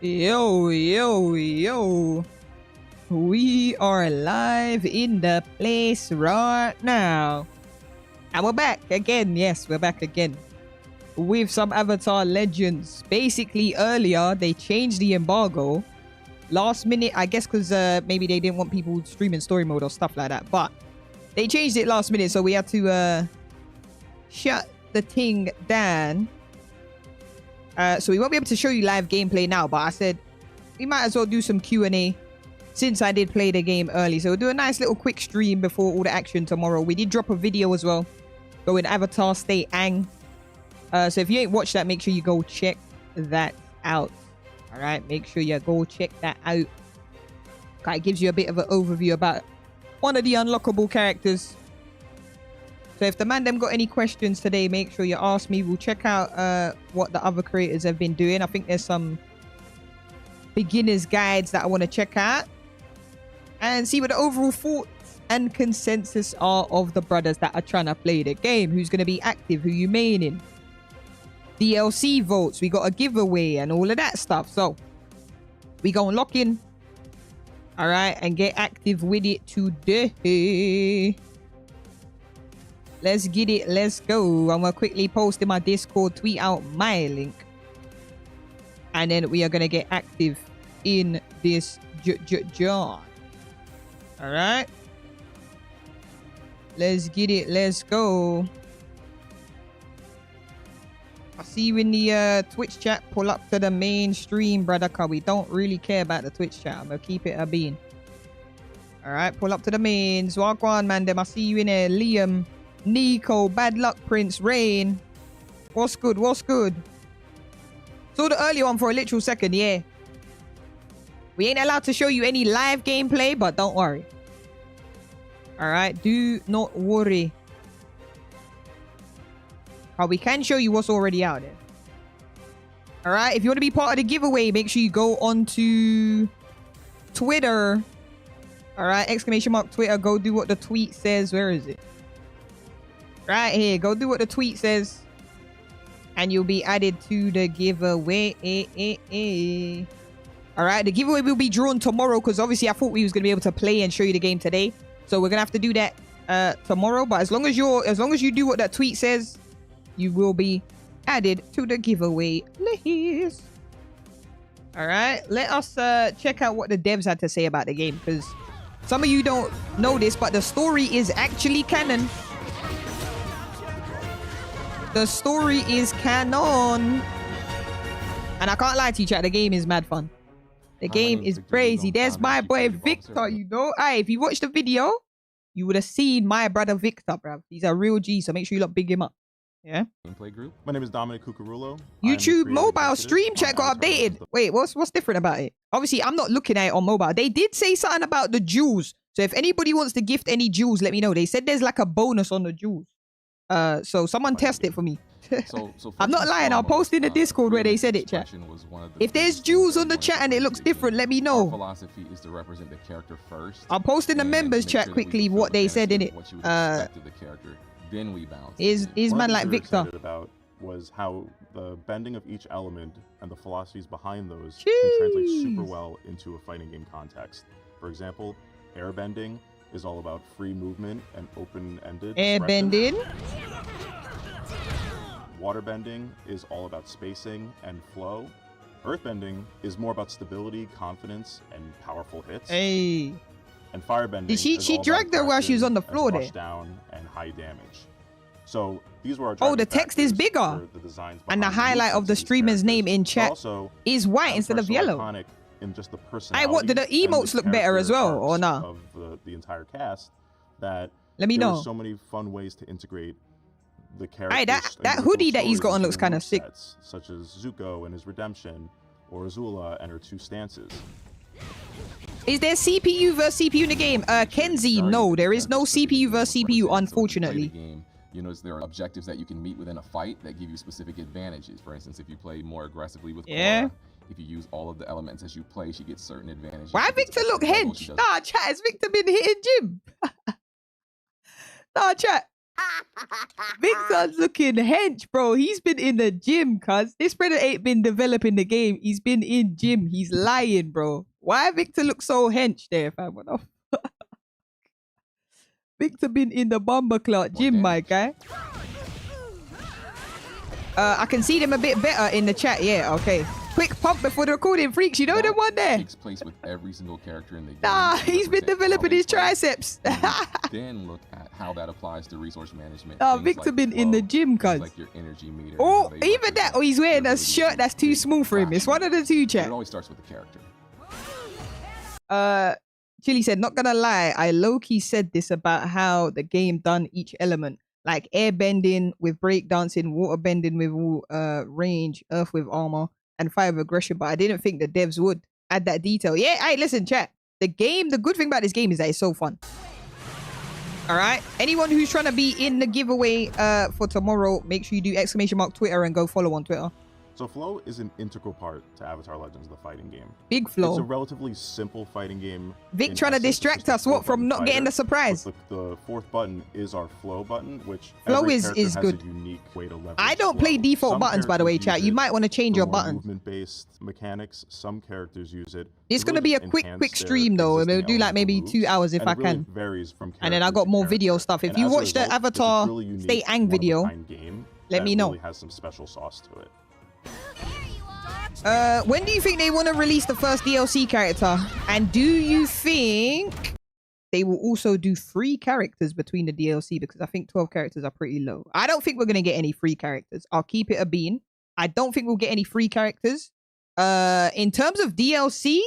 Yo, yo, yo. We are live in the place right now. And we're back again. Yes, we're back again. With some Avatar Legends. Basically, earlier, they changed the embargo. Last minute, I guess because maybe they didn't want people streaming story mode or stuff like that. But they changed it last minute, so we had to shut the thing down. So we won't be able to show you live gameplay now, but I said we might as well do some Q&A since I did play the game early. So we'll do a nice little quick stream before all the action tomorrow. We did drop a video as well going Avatar Stay Ang. So if you ain't watched that, make sure you go check that out. All right, make sure you go check that out. It gives you a bit of an overview about one of the unlockable characters. So if the man them got any questions today, make sure you ask me. We'll check out what the other creators have been doing. I think there's some beginner's guides that I want to check out and see what the overall thoughts and consensus are of the brothers that are trying to play the game. Who's going to be active, who you maining, DLC votes, we got a giveaway and all of that stuff. So we gonna lock in, all right, and get active with it today. Let's get it. Let's go. I'm going to quickly post in my Discord, tweet out my link. And then we are going to get active in this job. All right. Let's get it. Let's go. I'll see you in the Twitch chat. Pull up to the main stream, brother, because we don't really care about the Twitch chat. I'm going to keep it a bean. All right. Pull up to the mains. Walk on, man. Them. I'll see you in there. Liam. Nico, Bad Luck Prince, Rain. What's good? What's good? Saw the earlier one for a literal second, yeah. We ain't allowed to show you any live gameplay, but don't worry. Alright, do not worry. But we can show you what's already out there. Alright, if you want to be part of the giveaway, make sure you go onto Twitter. Alright, !, Twitter. Go do what the tweet says. Where is it? Right here, go do what the tweet says and you'll be added to the giveaway. All right, the giveaway will be drawn tomorrow because obviously I thought we was gonna be able to play and show you the game today, so we're gonna have to do that tomorrow. But as long as you do what that tweet says, you will be added to the giveaway list. All right, let us check out what the devs had to say about the game, because some of you don't know this, but the story is actually canon. The story is canon. And I can't lie to you, chat. The game is mad fun. The game is crazy. There's my boy Victor, you know. If you watched the video, you would have seen my brother Victor, bruv. He's a real G, so make sure you lot big him up. Yeah. Gameplay group. My name is Dominic Cucarulo. YouTube mobile stream chat got updated. Wait, what's different about it? Obviously, I'm not looking at it on mobile. They did say something about the jewels. So if anybody wants to gift any jewels, let me know. They said there's like a bonus on the jewels. So someone test it for me. So I'm not lying. I'll post in the Discord where they said it, chat. If there's jewels on the chat and it looks different, let me know. Philosophy is to represent the character first. I'll post in the members chat quickly what they said in it. Then we bounce. Is man like Victor? About was how the bending of each element and the philosophies behind those can translate super well into a fighting game context. For example, airbending is all about free movement and open-ended airbending. Waterbending is all about spacing and flow. Earthbending is more about stability, confidence, and powerful hits. Hey. And firebending. Did she dragged her while she was on the floor there? Down and high damage. So these were our the text is bigger. And the highlight of the streamer's name in chat is white instead of yellow. In just the what did the emotes look better as well or not? Of the entire cast, that let me know. So many fun ways to integrate the characters. That hoodie that he's got on looks kind of sick. Such as Zuko and his redemption, or Azula and her 2 stances. Is there CPU versus CPU in the game? Kenzie, no, there is no CPU versus CPU, unfortunately. You notice there are objectives that you can meet within a fight that give you specific advantages. For instance, if you play more aggressively with Korra, if you use all of the elements as you play, she gets certain advantages. Why Victor look hench? Nah, chat, has Victor been hitting Jim? Nah, chat. Victor's looking hench, bro. He's been in the gym, cuz. This brother ain't been developing the game. He's been in gym. He's lying, bro. Why Victor look so hench there, fam? What the fuck? Victor been in the bomber clock gym, my guy. I can see them a bit better in the chat. Yeah, okay. Quick pump before the recording, freaks. You know the one there? Takes place with every single character in the game. Nah, he's been developing his triceps. Then look at how that applies to resource management. Oh, Victor been in the gym, cuz. Like your energy meter. Oh, even that. Oh, he's wearing a shirt that's too small for him. It's one of the two, chat. It always starts with the character. Chili said, not gonna lie, I low-key said this about how the game done each element. Like air bending with breakdancing, water bending with range, earth with armor, and fire with aggression, but I didn't think the devs would add that detail. Yeah, hey, listen, chat. The good thing about this game is that it's so fun. All right? Anyone who's trying to be in the giveaway for tomorrow, make sure you do !Twitter and go follow on Twitter. So flow is an integral part to Avatar Legends, the fighting game. Big flow. It's a relatively simple fighting game. Vic trying to distract us, what, from not getting the surprise? The fourth button is our flow button, which flow is good. A unique way to leverage I don't play default buttons, by the way, chat. You might want to change your buttons. Movement-based mechanics. Some characters use it. It's going to be a quick stream, though. We'll do like maybe 2 hours if I can. Varies from and then I got more video stuff. If you watch the Avatar Stay Ang video, let me know. It has some special sauce to it. When do you think they want to release the first DLC character? And do you think they will also do 3 characters between the DLC? Because I think 12 characters are pretty low. I don't think we're going to get any free characters. I'll keep it a bean. I don't think we'll get any free characters. In terms of DLC,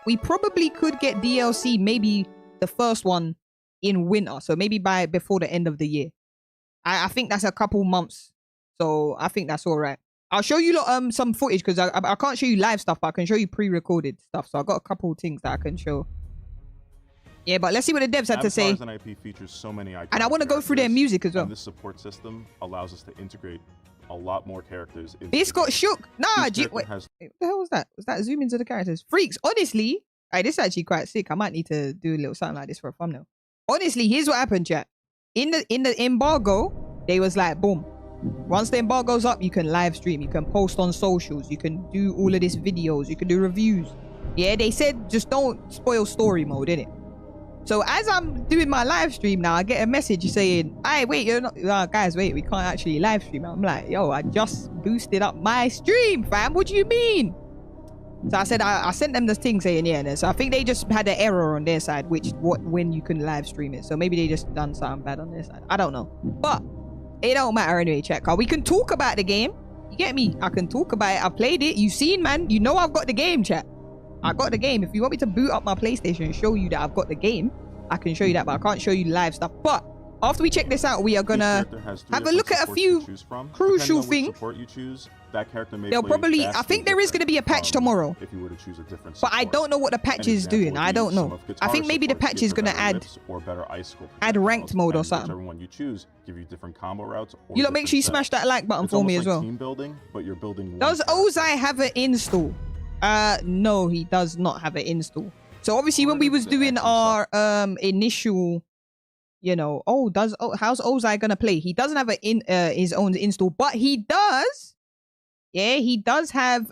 we probably could get DLC, maybe the first one in winter. So maybe before the end of the year. I think that's a couple months. So I think that's all right. I'll show you some footage because I can't show you live stuff, but I can show you pre-recorded stuff. So I've got a couple of things that I can show. Yeah, but let's see what the devs had to say. An IP features so many and I want to go through their music as well. And this support system allows us to integrate a lot more characters. BISCUIT shook. Nah, wait, what the hell was that? Was that zoom into the characters? Freaks, honestly, this is actually quite sick. I might need to do a little something like this for a thumbnail. Honestly, here's what happened, chat. In the embargo, they was like, boom. Once the embargo's up, you can live stream, you can post on socials, you can do all of this videos, you can do reviews. Yeah, they said just don't spoil story mode, innit? So as I'm doing my live stream now, I get a message saying, "Hey, wait, you're not, guys, wait, we can't actually live stream." I'm like, yo, I just boosted up my stream, fam. What do you mean? So I said, I sent them this thing saying, yeah. So I think they just had an error on their side, when you can live stream it. So maybe they just done something bad on their side. I don't know, but it don't matter anyway, chat. Cause we can talk about the game. You get me? I can talk about it. I played it. You seen, man. You know I've got the game, chat. I got the game. If you want me to boot up my PlayStation and show you that I've got the game, I can show you that, but I can't show you live stuff. But after we check this out, we are gonna have a look at a few crucial things. Support you choose, that character may they'll probably, I think there is going to be a patch tomorrow. If you were to choose a different but I don't know what the patch is doing. I don't know. I think maybe the patch is going to add ranked mode or something. Whichever one you choose, give you different combo routes. You lot make sure you smash that like button for me as well. Team building, but you're building. Does Ozai have an install? No, he does not have an install. So obviously when we was doing our initial, you know, how's Ozai gonna play? He doesn't have his own install, but he does. Yeah, he does have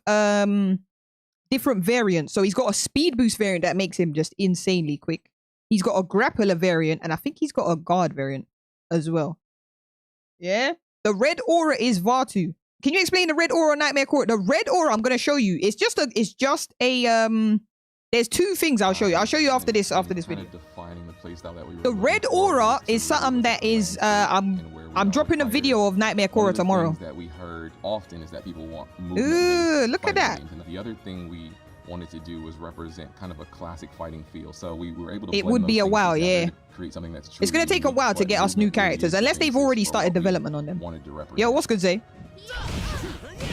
different variants. So he's got a speed boost variant that makes him just insanely quick. He's got a grappler variant, and I think he's got a guard variant as well. Yeah, the red aura is Vatu. Can you explain the red aura Nightmare Court? The red aura I'm gonna show you. It's just a there's 2 things I'll show you. I'll show you after this video. The red aura is something that is I'm dropping a video of Nightmare Court tomorrow. That we heard often is that people want movement. Look at that. And the other thing we wanted to do was represent kind of a classic fighting feel. So we were able to it would be a while, yeah. Create something that's it's going to take a while to get us new characters unless they've already started development on them. Yo, what's good, Zay?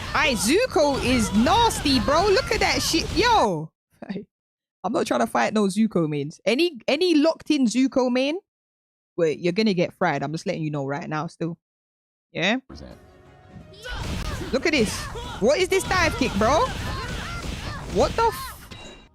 Alright, Zuko is nasty, bro. Look at that shit. Yo. I'm not trying to fight no Zuko mains. Any locked in Zuko main, wait, you're gonna get fried. I'm just letting you know right now still. Yeah? Look at this. What is this dive kick, bro? What the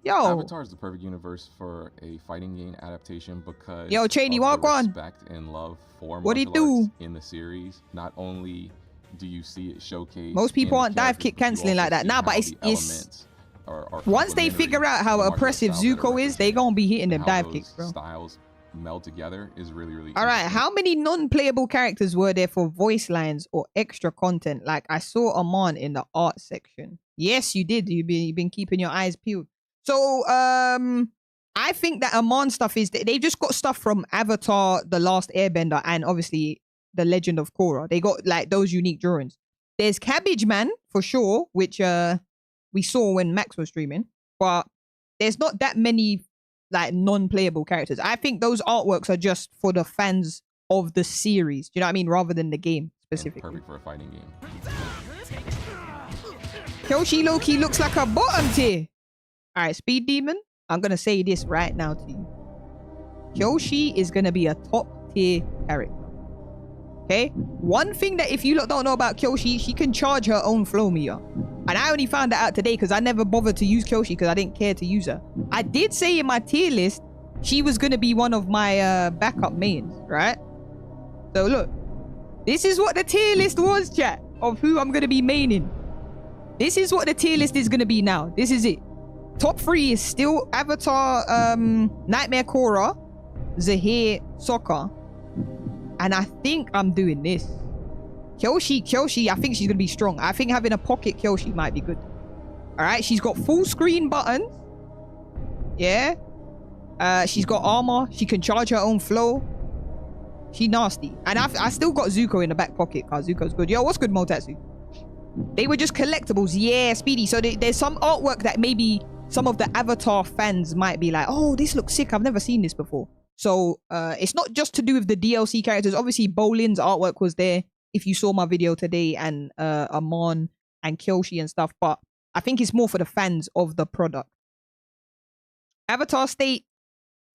Yo. Avatar is the perfect universe for a fighting game adaptation because Yo, Cheney, of walk the on. respect and love for What he martial arts do? in the series. Not only do you see it showcased, Most people in the aren't dive characters, kick but you canceling also like that. see Nah, how but the it's elements are once they complementary figure out to how the martial oppressive styles that are Zuko is, they represented, gonna be hitting and them how dive those kicks, bro. styles meld together is really, really All right, interesting. how many non-playable characters were there for voice lines or extra content? Like I saw Amon in the art section. Yes, you did. You've been keeping your eyes peeled. So I think that Amon stuff is they've just got stuff from Avatar, The Last Airbender, and obviously The Legend of Korra. They got like those unique drawings. There's Cabbage Man for sure, which we saw when Max was streaming, but there's not that many like non-playable characters. I think those artworks are just for the fans of the series. Do you know what I mean? Rather than the game specifically. Perfect for a fighting game. Kyoshi Loki looks like a bottom tier. All right, Speed Demon. I'm gonna say this right now to you. Kyoshi is gonna be a top tier character. Okay. One thing that if you lot don't know about Kyoshi, she can charge her own flow meter. And I only found that out today because I never bothered to use Kyoshi because I didn't care to use her. I did say in my tier list, she was going to be one of my backup mains, right? So look, this is what the tier list was, chat, of who I'm going to be maining. This is what the tier list is going to be now. This is it. Top 3 is still Avatar, Nightmare Korra, Zahir, Sokka. And I think I'm doing this. Kyoshi, I think she's going to be strong. I think having a pocket Kyoshi might be good. All right, she's got full screen buttons. Yeah. She's got armor. She can charge her own flow. She nasty. And I still got Zuko in the back pocket because Zuko's good. Yo, what's good, Motatsu? They were just collectibles. Yeah, Speedy. So there's some artwork that maybe some of the Avatar fans might be like, oh, this looks sick. I've never seen this before. So it's not just to do with the DLC characters. Obviously, Bolin's artwork was there. If you saw my video today, and Amon and Kyoshi and stuff, but I think it's more for the fans of the product. Avatar State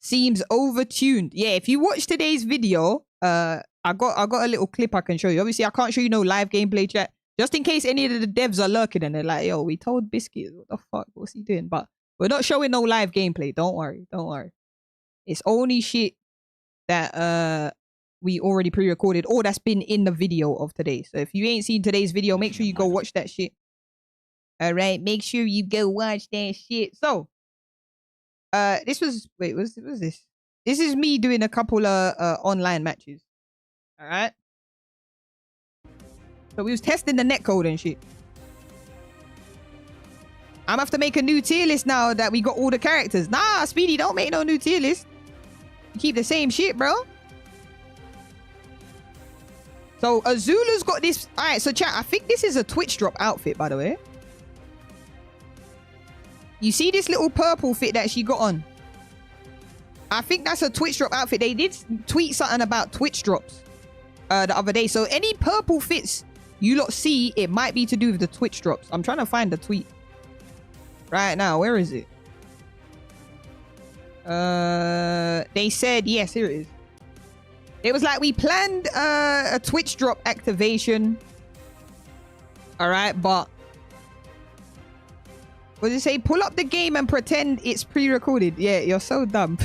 seems overtuned. Yeah, if you watch today's video, I got a little clip I can show you. Obviously, I can't show you no live gameplay chat, just in case any of the devs are lurking and they're like, yo, we told Biscuit, what the fuck, what's he doing? But we're not showing no live gameplay. Don't worry. It's only shit that we already pre-recorded or that's been in the video of today. So if you ain't seen today's video, make sure you go watch that shit. All right, make sure you go watch that shit. So this was wait, what's this? This is me doing a couple of online matches. All right. So we was testing the netcode and shit. I'm gonna have to make a new tier list now that we got all the characters. Nah, Speedy, don't make no new tier list. You keep the same shit, bro. So Azula's got this. All right, so chat, I think this is a Twitch drop outfit, by the way. You see this little purple fit that she got on? I think that's a Twitch drop outfit. They did tweet something about Twitch drops the other day. So any purple fits you lot see, it might be to do with the Twitch drops. I'm trying to find the tweet right now. Where is it? They said, yes, here it is. It was like, we planned a Twitch drop activation. All right, but what did it say? Pull up the game and pretend it's pre-recorded. Yeah, you're so dumb.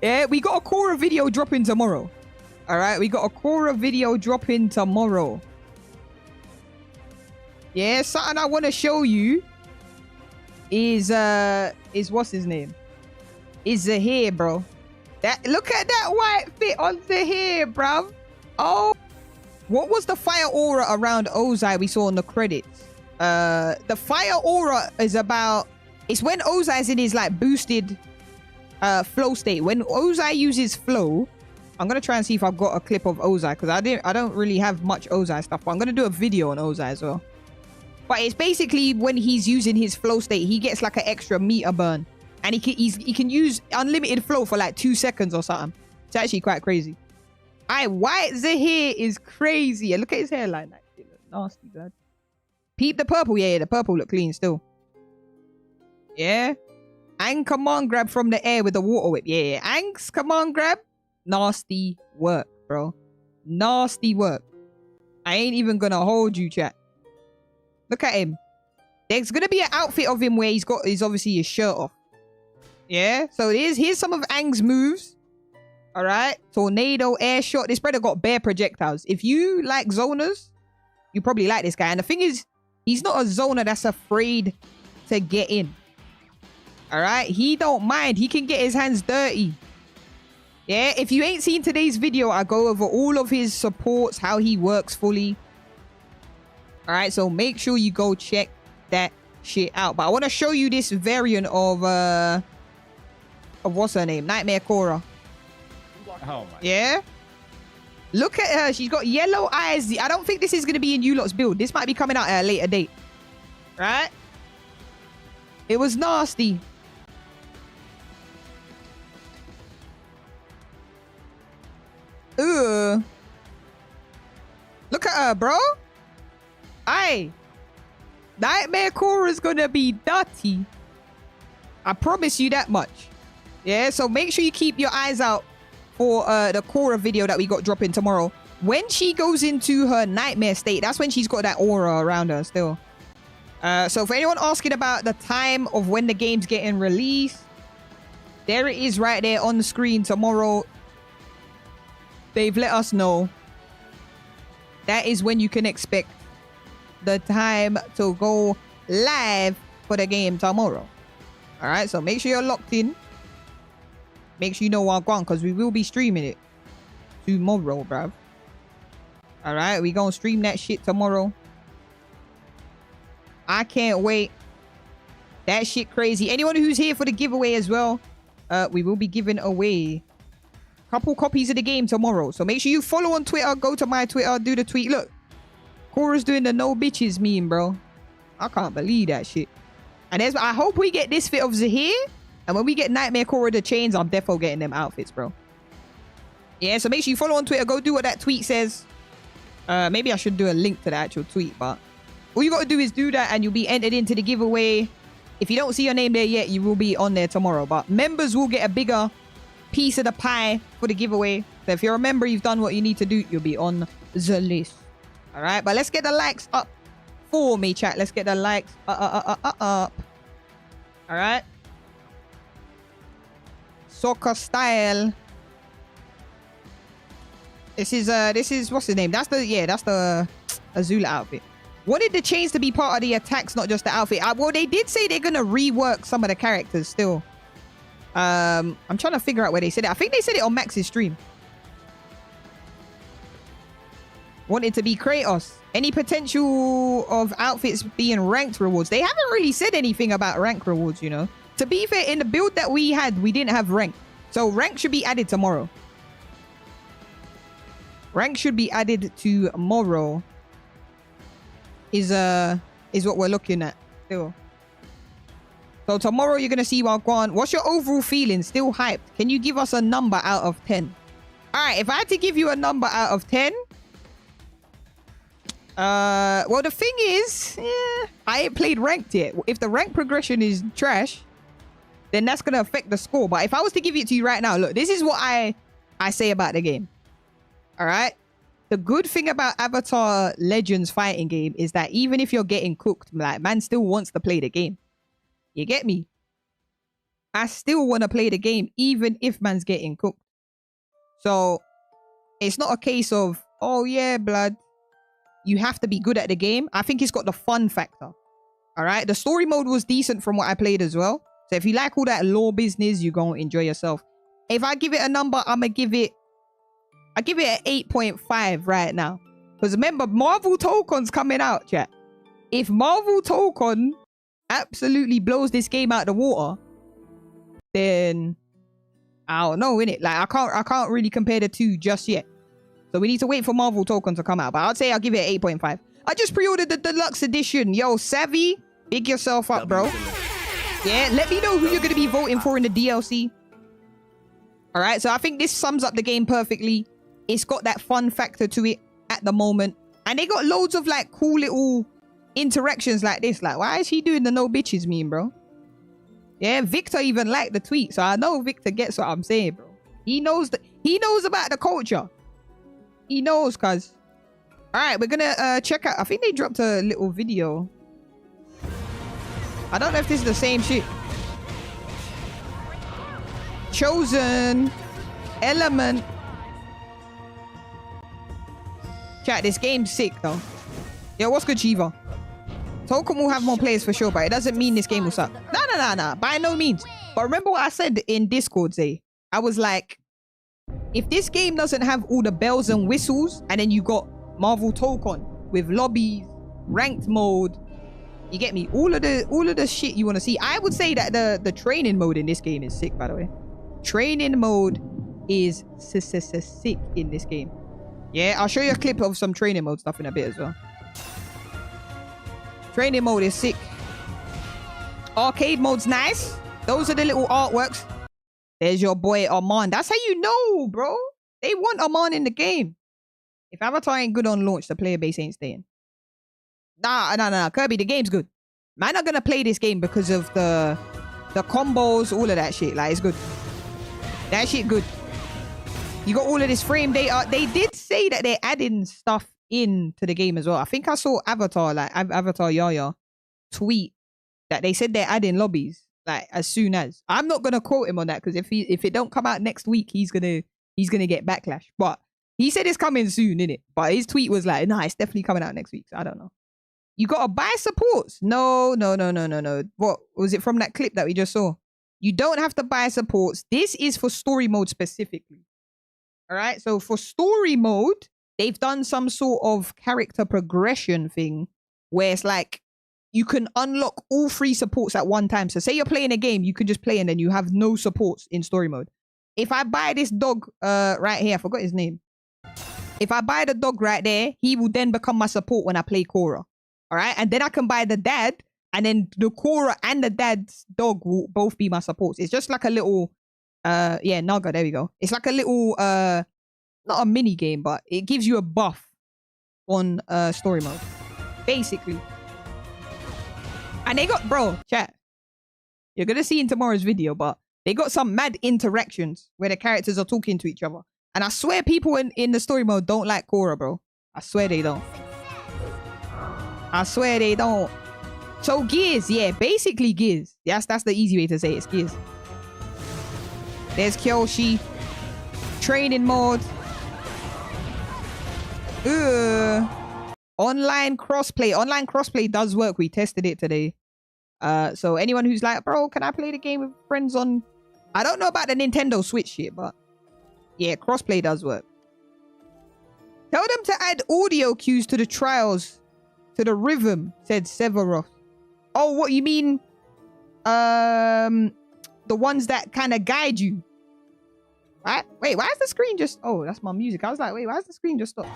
Yeah, we got a Korra video dropping tomorrow. All right, we got a Korra video dropping tomorrow. Yeah, something I want to show you is what's his name? Is Zahir, bro. That, look at that white fit on Zahir, bro. Oh, what was the fire aura around Ozai we saw in the credits? The fire aura is about, it's when Ozai's in his like boosted flow state. When Ozai uses flow, I'm gonna try and see if I've got a clip of Ozai, because I don't really have much Ozai stuff, but I'm gonna do a video on Ozai as well. But it's basically when he's using his flow state, he gets like an extra meter burn, and he can use unlimited flow for like 2 seconds or something. It's actually quite crazy. White Zahir is crazy. And look at his hairline. That shit look nasty, blood. Peep the purple. Yeah, the purple look clean still. Yeah. And command grab from the air with the water whip. Yeah. Ang's command grab. Nasty work, bro. Nasty work. I ain't even gonna hold you, chat. Look at him. There's gonna be an outfit of him where he's obviously his shirt off. Yeah, so here's some of Aang's moves. All right, tornado, air shot. This brother got bare projectiles. If you like zoners, you probably like this guy. And the thing is, he's not a zoner that's afraid to get in. All right, he don't mind. He can get his hands dirty. Yeah, if you ain't seen today's video, I go over all of his supports, how he works fully. All right, so make sure you go check that shit out. But I want to show you this variant of what's her name? Nightmare Korra. Oh my. Yeah? Look at her. She's got yellow eyes. I don't think this is going to be in you lot's build. This might be coming out at a later date. Right? It was nasty. Ugh. Look at her, bro. Aye. Nightmare Korra's gonna be dirty. I promise you that much. Yeah, so make sure you keep your eyes out for the Korra video that we got dropping tomorrow. When she goes into her nightmare state, that's when she's got that aura around her still. So for anyone asking about the time of when the game's getting released, there it is right there on the screen tomorrow. They've let us know. That is when you can expect the time to go live for the game tomorrow. All right, so make sure you're locked in. Make sure you know what going, because we will be streaming it tomorrow, bruv. All right, we gonna stream that shit tomorrow. I can't wait. That shit crazy. Anyone who's here for the giveaway as well, we will be giving away a couple copies of the game tomorrow. So make sure you follow on Twitter. Go to my Twitter, do the tweet. Look, Korra's doing the no bitches meme, bro. I can't believe that shit. And I hope we get this fit of Zahir. And when we get Nightmare Korra the chains, I'm defo getting them outfits, bro. Yeah, so make sure you follow on Twitter. Go do what that tweet says. Maybe I should do a link to the actual tweet, but all you got to do is do that and you'll be entered into the giveaway. If you don't see your name there yet, you will be on there tomorrow. But members will get a bigger piece of the pie for the giveaway. So if you're a member, you've done what you need to do, you'll be on the list. All right, but let's get the likes up for me, chat. Let's get the likes up. All right. Soccer style. This is what's his name? That's the Azula outfit. Wanted the chains to be part of the attacks, not just the outfit. Well, they did say they're gonna rework some of the characters still. I'm trying to figure out where they said it. I think they said it on Max's stream. Wanted to be Kratos. Any potential of outfits being ranked rewards? They haven't really said anything about rank rewards, you know. To be fair, in the build that we had, we didn't have rank. So rank should be added tomorrow. Rank should be added tomorrow. Is what we're looking at still. So tomorrow you're gonna see Wagwan. What's your overall feeling? Still hyped? Can you give us a number out of 10? All right, if I had to give you a number out of 10, well, the thing is, I ain't played ranked yet. If the rank progression is trash, then that's gonna affect the score. But if I was to give it to you right now, look, this is what I say about the game. All right. The good thing about Avatar Legends fighting game is that even if you're getting cooked, like, man still wants to play the game. You get me? I still want to play the game even if man's getting cooked. So it's not a case of, oh yeah, blood, you have to be good at the game. I think it's got the fun factor. All right. The story mode was decent from what I played as well. So if you like all that lore business, you're going to enjoy yourself. If I give it a number, I give it an 8.5 right now. Because remember, Marvel Tokon's coming out, chat. If Marvel Tokon absolutely blows this game out of the water, then I don't know, innit? Like, I can't really compare the two just yet. So we need to wait for Marvel Tokon to come out. But I'd say I'll give it an 8.5. I just pre-ordered the deluxe edition. Yo, Savvy, big yourself up, bro. Yeah, let me know who you're going to be voting for in the DLC. All right, so I think this sums up the game perfectly. It's got that fun factor to it at the moment. And they got loads of, like, cool little interactions like this. Like, why is he doing the no bitches meme, bro? Yeah, Victor even liked the tweet. So I know Victor gets what I'm saying, bro. He knows about the culture. He knows, cuz. All right, we're going to check out. I think they dropped a little video. I don't know if this is the same shit. Chosen. Element. Chat, this game's sick though. Yo, what's good, Shiva? Token will have more players for sure, but it doesn't mean this game will suck. Nah. By no means. But remember what I said in Discord, Zay? I was like, if this game doesn't have all the bells and whistles, and then you got Marvel Token with lobbies, ranked mode, you get me? All of the shit you want to see. I would say that the training mode in this game is sick, by the way. Training mode is sick in this game. Yeah, I'll show you a clip of some training mode stuff in a bit as well. Training mode is sick. Arcade mode's nice. Those are the little artworks. There's your boy Armand. That's how you know, bro. They want Armand in the game. If Avatar ain't good on launch, the player base ain't staying. Nah. Kirby, the game's good. Man, not gonna play this game because of the combos, all of that shit. Like, it's good. That shit good. You got all of this frame data. They did say that they're adding stuff into the game as well. I think I saw Avatar Yaya tweet that they said they're adding lobbies like as soon as. I'm not gonna quote him on that because if it don't come out next week, he's gonna get backlash. But he said it's coming soon, innit? But his tweet was like, nah, it's definitely coming out next week. So I don't know. You gotta buy supports. No. What was it from that clip that we just saw? You don't have to buy supports. This is for story mode specifically. All right. So for story mode, they've done some sort of character progression thing where it's like you can unlock all 3 supports at one time. So say you're playing a game, you can just play and then you have no supports in story mode. If I buy this dog right here, I forgot his name. If I buy the dog right there, he will then become my support when I play Korra. All right. And then I can buy the dad, and then the Korra and the dad's dog will both be my supports. It's just like a little, Naga. There we go. It's like a little, not a mini game, but it gives you a buff on story mode, basically. And they got, bro, chat. You're gonna see in tomorrow's video, but they got some mad interactions where the characters are talking to each other. And I swear people in the story mode don't like Korra, bro. I swear they don't. I swear they don't. So Gears, yeah, basically Gears. Yes, that's the easy way to say it. It's Gears. There's Kyoshi. Training mode. Online crossplay. Online crossplay does work. We tested it today. So anyone who's like, bro, can I play the game with friends on... I don't know about the Nintendo Switch shit, but yeah, crossplay does work. Tell them to add audio cues to the trials, to the rhythm, said Severoth. Oh, what you mean? The ones that kind of guide you. Right? Wait, why is the screen just... Oh, that's my music. I was like, wait, why is the screen just stopped?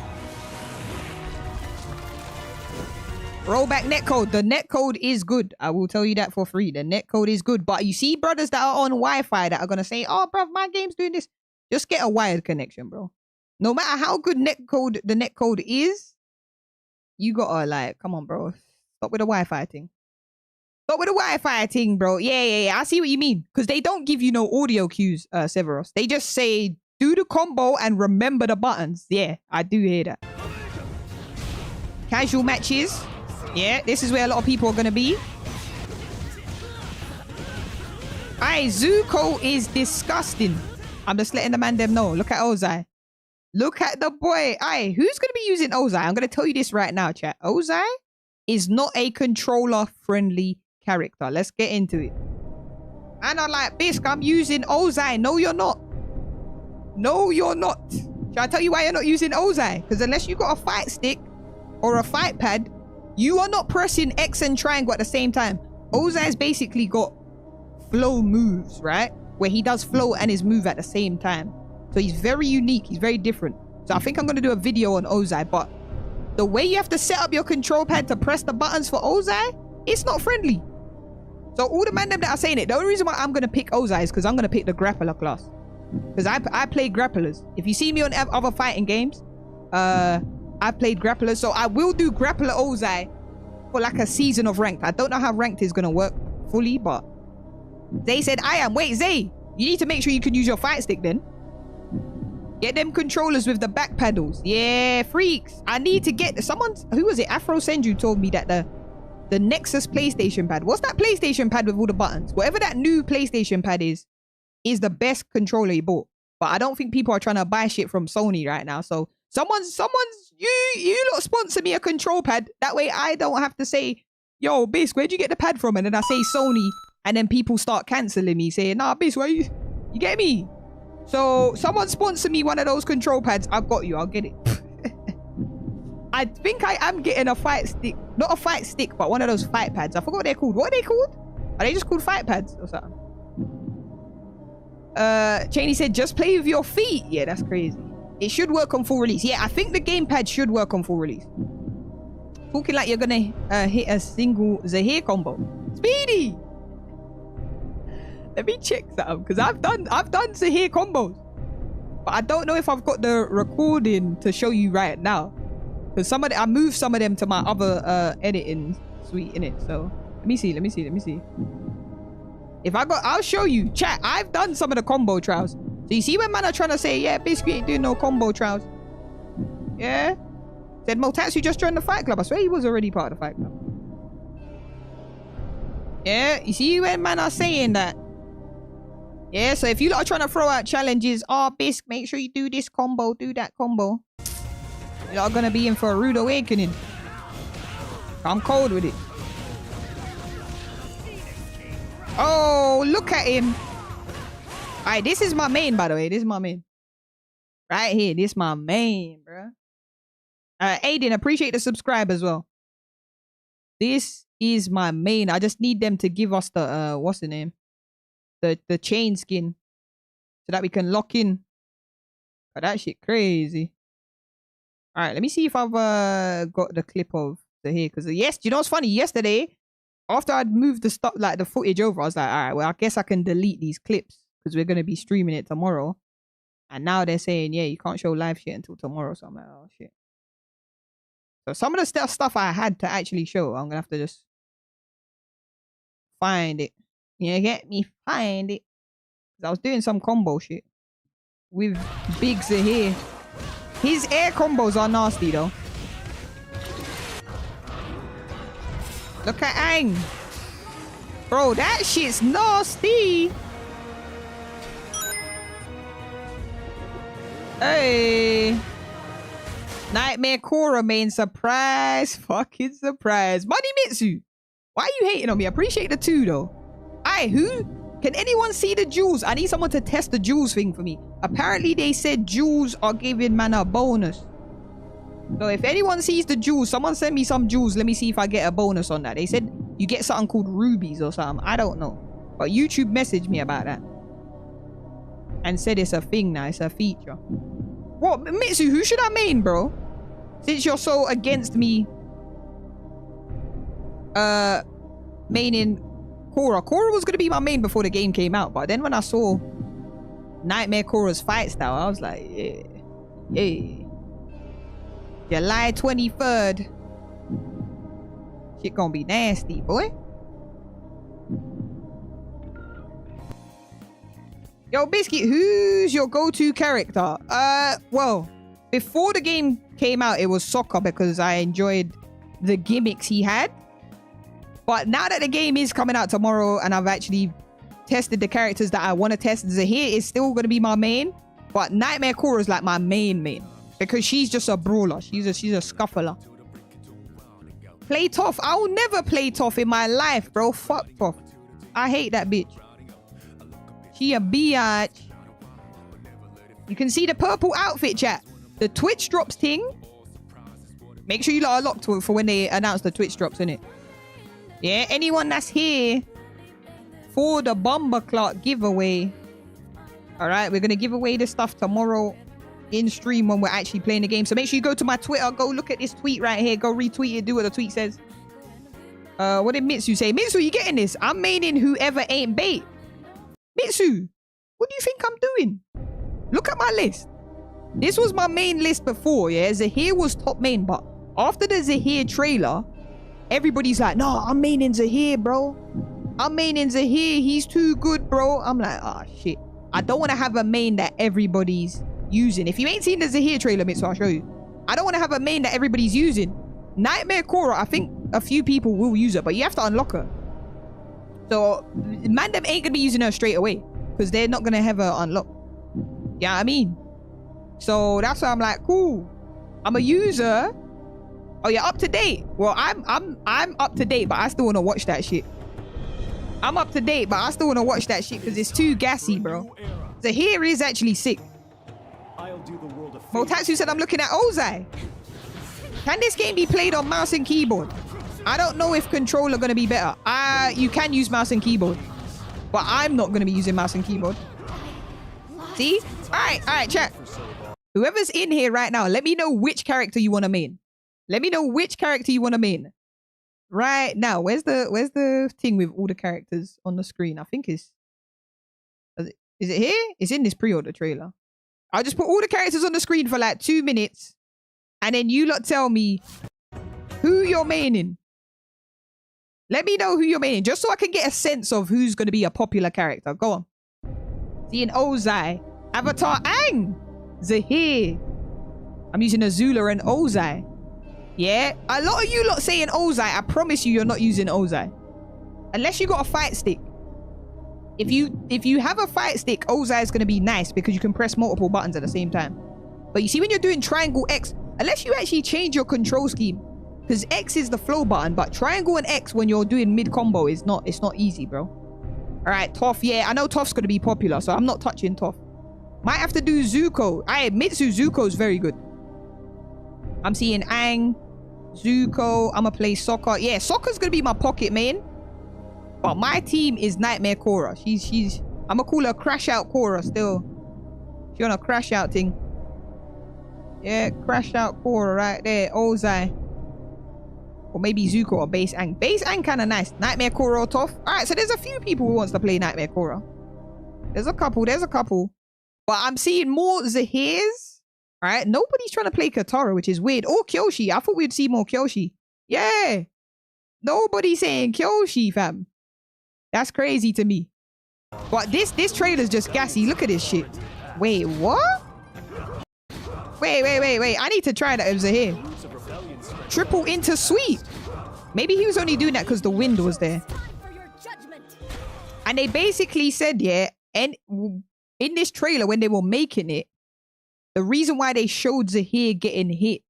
Rollback netcode. The netcode is good. I will tell you that for free. The netcode is good. But you see brothers that are on Wi-Fi that are going to say, oh, bro, my game's doing this. Just get a wired connection, bro. No matter how good the netcode is, you gotta like, come on, bro. Stop with the Wi-Fi thing. Stop with the Wi-Fi thing, bro. Yeah. I see what you mean. Because they don't give you no audio cues, Severos. They just say, do the combo and remember the buttons. Yeah, I do hear that. Casual matches. Yeah, this is where a lot of people are going to be. Aye, Zuko is disgusting. I'm just letting the man them know. Look at Ozai. Look at the boy. Aye, who's going to be using Ozai? I'm going to tell you this right now, chat. Ozai is not a controller-friendly character. Let's get into it. And I'm like, Bisc, I'm using Ozai. No, you're not. No, you're not. Shall I tell you why you're not using Ozai? Because unless you got a fight stick or a fight pad, you are not pressing X and triangle at the same time. Ozai's basically got flow moves, right? Where he does flow and his move at the same time. So he's very unique. He's very different. So I think I'm going to do a video on Ozai. But the way you have to set up your control pad to press the buttons for Ozai, it's not friendly. So all the men that are saying it, the only reason why I'm going to pick Ozai is because I'm going to pick the grappler class. Because I play grapplers. If you see me on other fighting games, I played grapplers. So I will do grappler Ozai for like a season of ranked. I don't know how ranked is going to work fully, but Zay said, wait, Zay, you need to make sure you can use your fight stick then. Get them controllers with the back paddles. Yeah, freaks. I need to get someone. Who was it? Afro Senju told me that the Nexus PlayStation pad. What's that PlayStation pad with all the buttons? Whatever that new PlayStation pad is the best controller he bought. But I don't think people are trying to buy shit from Sony right now. So someone's you lot sponsor me a control pad. That way I don't have to say, yo, Bisc, where'd you get the pad from? And then I say Sony, and then people start cancelling me, saying, nah, Bisc, where you get me? So someone sponsor me one of those control pads. I've got you. I'll get it. I think I am getting a fight stick. Not a fight stick, but one of those fight pads. I forgot what they're called. What are they called? Are they just called fight pads or something? Cheney said, just play with your feet. Yeah, that's crazy. It should work on full release. Yeah, I think the gamepad should work on full release. Talking like you're gonna hit a single Zahir combo. Speedy! Let me check that, because I've done Zahir combos. But I don't know if I've got the recording to show you right now. Because I moved some of them to my other editing suite in it. So let me see. If I'll show you. Chat, I've done some of the combo trials. So you see when man are trying to say, yeah, Biscuit ain't doing no combo trials. Yeah? Said Motatsu just joined the fight club. I swear he was already part of the fight club. Yeah, you see when man are saying that. Yeah, so if you lot are trying to throw out challenges, oh, Bisc, make sure you do this combo, do that combo. You lot are gonna be in for a rude awakening. I'm cold with it. Oh, look at him. Alright, this is my main, by the way. This is my main. Right here. This is my main, bro. Aiden, appreciate the subscribe as well. This is my main. I just need them to give us the, what's the name? The chain skin. So that we can lock in. Oh, that shit crazy. Alright, let me see if I've got the clip of the here. Because, yes, you know what's funny? Yesterday, after I'd moved the stuff, like the footage over, I was like, alright, well, I guess I can delete these clips. Because we're going to be streaming it tomorrow. And now they're saying, yeah, you can't show live shit until tomorrow. So I'm like, oh, shit. So some of the stuff I had to actually show, I'm going to have to just find it. You get me? Find it. I was doing some combo shit with Big Zahir. His air combos are nasty, though. Look at Aang. Bro, that shit's nasty. Hey. Nightmare Korra main surprise. Fucking surprise. Money Mitsu. Why are you hating on me? I appreciate the 2 though. Aye, who? Can anyone see the jewels? I need someone to test the jewels thing for me. Apparently they said jewels are giving man a bonus. So if anyone sees the jewels, someone send me some jewels. Let me see if I get a bonus on that. They said you get something called rubies or something. I don't know. But YouTube messaged me about that. And said it's a thing now. It's a feature. What? Mitsu, who should I main, bro? Since you're so against me maining Korra. Korra was going to be my main before the game came out. But then when I saw Nightmare Korra's fight style, I was like, yeah. Yeah. July 23rd. Shit gonna be nasty, boy. Yo, Biscuit, who's your go-to character? Well, before the game came out, it was Sokka because I enjoyed the gimmicks he had. But now that the game is coming out tomorrow and I've actually tested the characters that I want to test, Zahir is still going to be my main. But Nightmare Korra is like my main. Because she's just a brawler. She's a scuffler. Play Toph. I will never play Toph in my life, bro. Fuck Toph. I hate that bitch. She a biatch. You can see the purple outfit, chat. The Twitch drops thing. Make sure you lot are locked to it for when they announce the Twitch drops, innit? Yeah, anyone that's here for the Bomber Clock giveaway. Alright, we're going to give away this stuff tomorrow in stream when we're actually playing the game. So make sure you go to my Twitter. Go look at this tweet right here. Go retweet it. Do what the tweet says. What did Mitsu say? Mitsu, you getting this? I'm maining whoever ain't bait. Mitsu, what do you think I'm doing? Look at my list. This was my main list before, yeah? Zahir was top main, but after the Zahir trailer, everybody's like, no, I'm maining Zahir, bro. I'm maining Zahir. He's too good, bro. I'm like, ah, shit. I don't want to have a main that everybody's using. If you ain't seen the Zahir trailer, Mitsu, I'll show you. I don't want to have a main that everybody's using. Nightmare Korra, I think a few people will use her, but you have to unlock her. So, man, them ain't gonna be using her straight away because they're not gonna have her unlocked. Yeah, you know what I mean. So that's why I'm like, cool. I'm a user. Oh, you're up to date. Well, I'm up to date, but I still wanna watch that shit. I'm up to date, but I still wanna watch that shit because it's too gassy, bro. So here is actually sick. Motatsu said I'm looking at Ozai. Can this game be played on mouse and keyboard? I don't know if controller gonna be better. You can use mouse and keyboard, but I'm not gonna be using mouse and keyboard. See? All right, chat. Whoever's in here right now, let me know which character you want to main. Let me know which character you want to main. Right now, where's the thing with all the characters on the screen? I think is it here? It's in this pre-order trailer. I'll just put all the characters on the screen for like 2 minutes, and then you lot tell me who you're maining. Let me know who you're maining, just so I can get a sense of who's going to be a popular character. Go on. Seeing Ozai, Avatar Aang, Zahir. I'm using Azula and Ozai. Yeah, a lot of you lot saying Ozai. I promise you, you're not using Ozai unless you got a fight stick. If you have a fight stick, Ozai is going to be nice because you can press multiple buttons at the same time. But you see, when you're doing triangle X, unless you actually change your control scheme, because X is the flow button, but triangle and X when you're doing mid combo is not, it's not easy, bro. All right, Toph. Yeah, I know Toph's going to be popular, so I'm not touching Toph. Might have to do Zuko. I admit Zuko is very good. I'm seeing Aang, Zuko. I'm going to play Sokka. Yeah, Sokka's going to be my pocket main. But my team is Nightmare Korra. She's I'm going to call her Crash Out Korra still. She on a Crash Out thing. Yeah, Crash Out Korra right there. Ozai. Or maybe Zuko or Base Aang. Base Aang kind of nice. Nightmare Korra or Toph. Alright, so there's a few people who wants to play Nightmare Korra. There's a couple. But I'm seeing more Zahirs. Alright, nobody's trying to play Katara, which is weird. Or Kyoshi. I thought we'd see more Kyoshi. Yeah. Nobody's saying Kyoshi, fam. That's crazy to me. But this trailer's just gassy. Look at this shit. Wait, what? Wait. I need to try that with Zahir. Triple into sweep. Maybe he was only doing that because the wind was there. And they basically said, yeah, and in this trailer when they were making it, the reason why they showed Zahir getting hit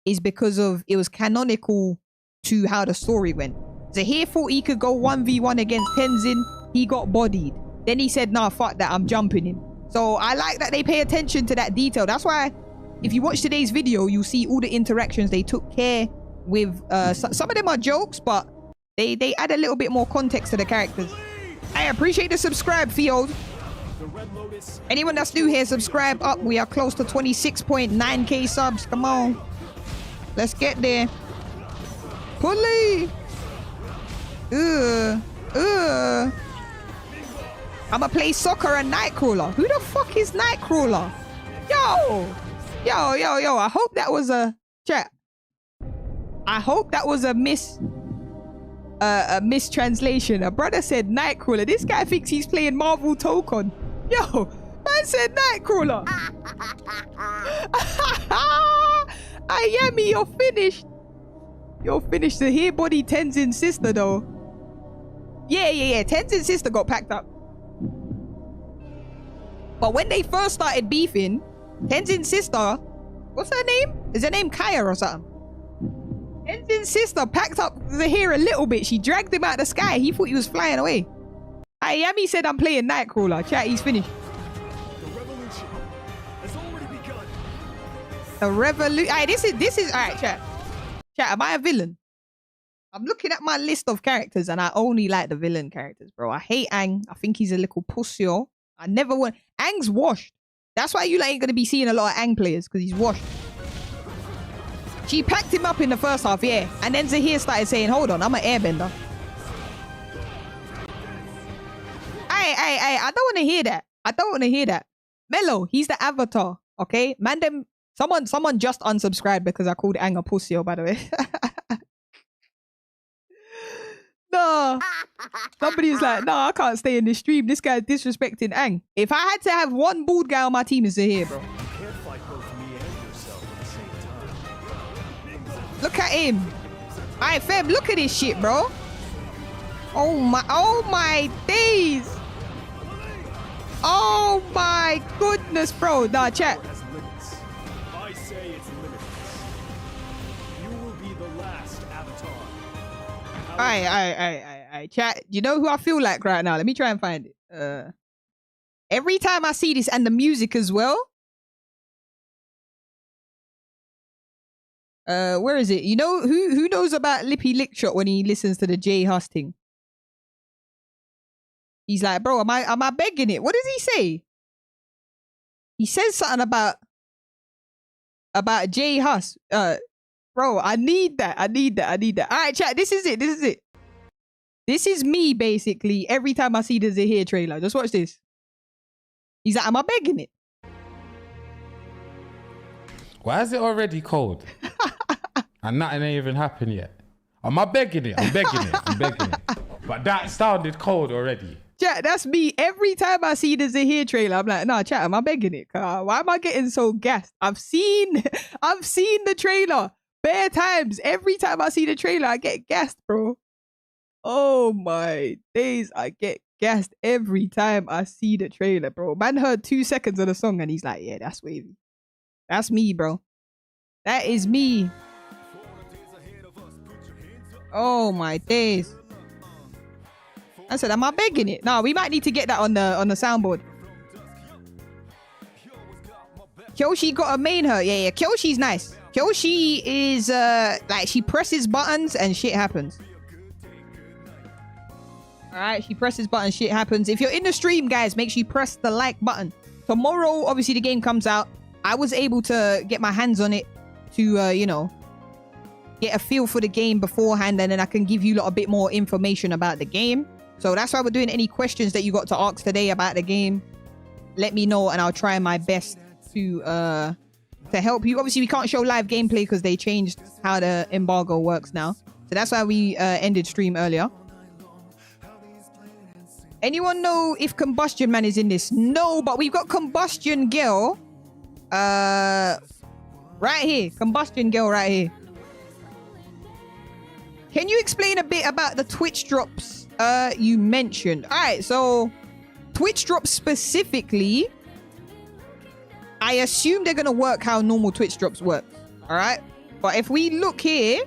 is because of it was canonical to how the story went. Zahir thought he could go 1v1 against Tenzin. He got bodied. Then he said, nah, fuck that, I'm jumping him. So I like that they pay attention to that detail. That's why if you watch today's video, you'll see all the interactions. They took care with some of them are jokes, but they add a little bit more context to the characters. I appreciate the subscribe, Field. Anyone that's new here, subscribe up. We are close to 26.9k subs. Come on, let's get there. Pulley. I'ma play Soccer and Nightcrawler. Who the fuck is Nightcrawler? Yo. I hope that was a chat. I hope that was a mistranslation. A brother said Nightcrawler. This guy thinks he's playing Marvel Tokon. Yo, man said Nightcrawler. Ayami, you're finished. You're finished. The hair body Tenzin's sister though. Yeah. Tenzin's sister got packed up. But when they first started beefing, Tenzin's sister, what's her name? Is her name Kaya or something? Tenzin's sister packed up the hair a little bit. She dragged him out of the sky. He thought he was flying away. Ayami said I'm playing Nightcrawler. Chat, he's finished. The revolution has already begun. The revolution. Alright, this is alright, chat. Chat, am I a villain? I'm looking at my list of characters and I only like the villain characters, bro. I hate Aang. I think he's a little pussy. I never want. Aang's washed. That's why you ain't gonna be seeing a lot of Aang players, because he's washed. She packed him up in the first half, yeah. And then Zahir started saying, hold on, I'm an airbender. I don't want to hear that. I don't want to hear that. Mello, he's the avatar, okay? Man, someone just unsubscribed because I called Aang a pussy, by the way. No. Somebody's like, no, I can't stay in this stream. This guy's disrespecting Aang. If I had to have one bald guy on my team, it's Zahir, bro. Can't fight both me and yourself at the same time. Look at him. Alright, fam, look at this shit, bro. Oh my days. Oh my goodness, bro. Nah, chat. Has limits. I say it's limitless. You will be the last avatar. Alright, chat. You know who I feel like right now? Let me try and find it. Every time I see this and the music as well. Where is it? You know who knows about Lippy Lickshot when he listens to the Jay Huss thing? He's like, bro, am I begging it? What does he say? He says something about Jay Huss. Bro, I need that. All right, chat, this is it. This is me, basically, every time I see the Zahir trailer. Just watch this. He's like, am I begging it? Why is it already cold? And nothing ain't even happened yet. Am I begging it? I'm begging it. But that sounded cold already. Chat, that's me. Every time I see the Zahir trailer, I'm like, nah, chat, am I begging it? Why am I getting so gassed? I've seen the trailer bare times. Every time I see the trailer, I get gassed, bro. Oh my days, I get gassed every time I see the trailer, bro. Man heard 2 seconds of the song and he's like, yeah, that's wavy. That's me, bro. That is me. Oh my days. I said, am I begging it? No, we might need to get that on the soundboard. Kyoshi gotta main her. Yeah, Kyoshi's nice. Kyoshi is like, she presses buttons and shit happens. Alright, she presses buttons, shit happens. If you're in the stream, guys, make sure you press the like button. Tomorrow, obviously, the game comes out. I was able to get my hands on it to, you know, get a feel for the game beforehand, and then I can give you a bit more information about the game. So that's why we're doing any questions that you got to ask today about the game. Let me know, and I'll try my best to help you. Obviously, we can't show live gameplay because they changed how the embargo works now. So that's why we ended stream earlier. Anyone know if Combustion Man is in this? No, but we've got Combustion Girl. Right here. Combustion Girl right here. Can you explain a bit about the Twitch drops you mentioned? All right, so Twitch drops specifically, I assume they're going to work how normal Twitch drops work. All right. But if we look here,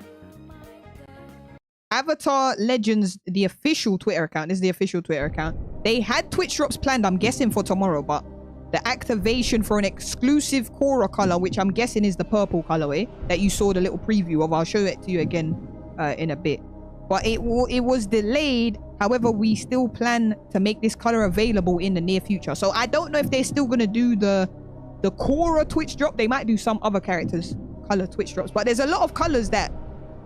Avatar Legends, the official Twitter account. This is the official Twitter account. They had Twitch drops planned, I'm guessing, for tomorrow, but the activation for an exclusive Korra color, which I'm guessing is the purple colorway that you saw the little preview of. I'll show it to you again in a bit. But it was delayed. However, we still plan to make this color available in the near future. So I don't know if they're still going to do the Korra Twitch drop. They might do some other characters color Twitch drops. But there's a lot of colors that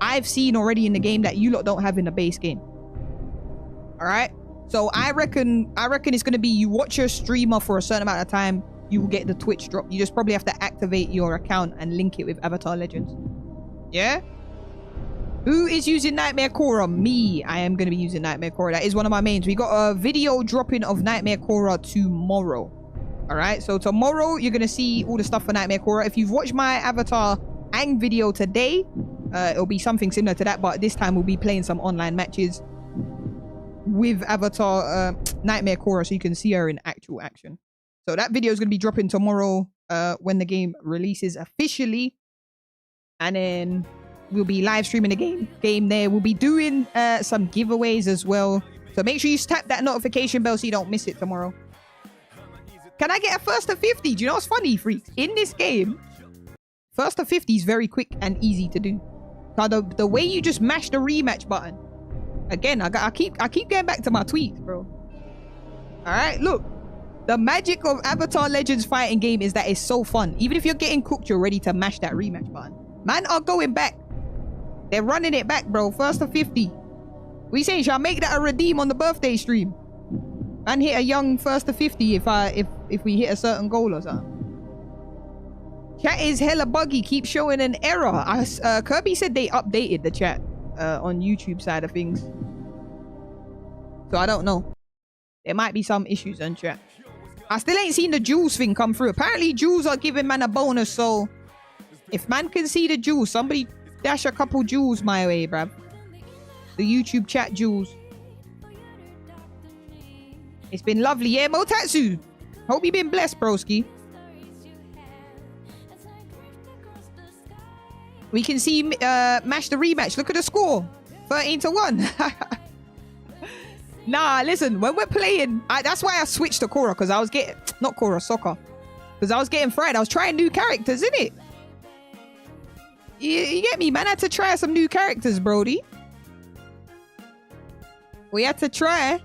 I've seen already in the game that you lot don't have in the base game. All right. So I reckon it's going to be, you watch your streamer for a certain amount of time, you will get the Twitch drop. You just probably have to activate your account and link it with Avatar Legends. Yeah. Who is using Nightmare Korra? Me. I am going to be using Nightmare Korra. That is one of my mains. We got a video dropping of Nightmare Korra tomorrow. All right. So tomorrow you're going to see all the stuff for Nightmare Korra. If you've watched my Avatar Aang video today, it'll be something similar to that, but this time we'll be playing some online matches with Avatar Nightmare Korra, so you can see her in actual action. So that video is going to be dropping tomorrow when the game releases officially, and then we'll be live streaming the game there. We'll be doing some giveaways as well, so make sure you tap that notification bell so you don't miss it tomorrow. Can I get a first to 50? Do you know what's funny, freaks? In this game, first to 50 is very quick and easy to do. Now, the way you just mash the rematch button. Again, I keep getting back to my tweets, bro. All right, look. The magic of Avatar Legends fighting game is that it's so fun. Even if you're getting cooked, you're ready to mash that rematch button. Man are going back. They're running it back, bro. First to 50. What you saying? Shall I make that a redeem on the birthday stream? And hit a young first to 50 if we hit a certain goal or something. Chat is hella buggy. Keep showing an error. Kirby said they updated the chat on YouTube side of things. So I don't know. There might be some issues on chat. I still ain't seen the jewels thing come through. Apparently jewels are giving man a bonus. So if man can see the jewels, somebody dash a couple jewels my way, bruv. The YouTube chat jewels. It's been lovely. Yeah, Motatsu. Hope you been blessed, broski. We can see Mash the rematch. Look at the score. 13-1. Nah, listen. When we're playing... that's why I switched to Korra. Because I was getting... Not Korra, Soccer. Because I was getting fried. I was trying new characters, innit? You get me, man? I had to try some new characters, Brody. We had to try.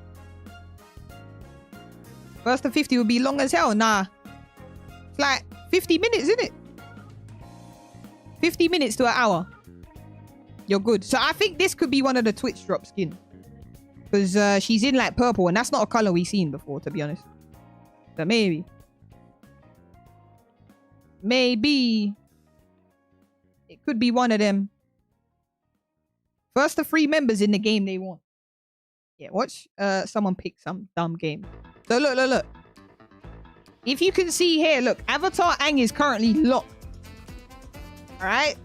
First to 50 would be long as hell. Nah. It's like 50 minutes, isn't it? 50 minutes to an hour. You're good. So I think this could be one of the Twitch drop skin. Because she's in like purple. And that's not a color we've seen before, to be honest. So maybe. Maybe. It could be one of them. First to 3 members in the game they want. Yeah, watch someone pick some dumb game. So look. If you can see here, look. Avatar Aang is currently locked. Alright?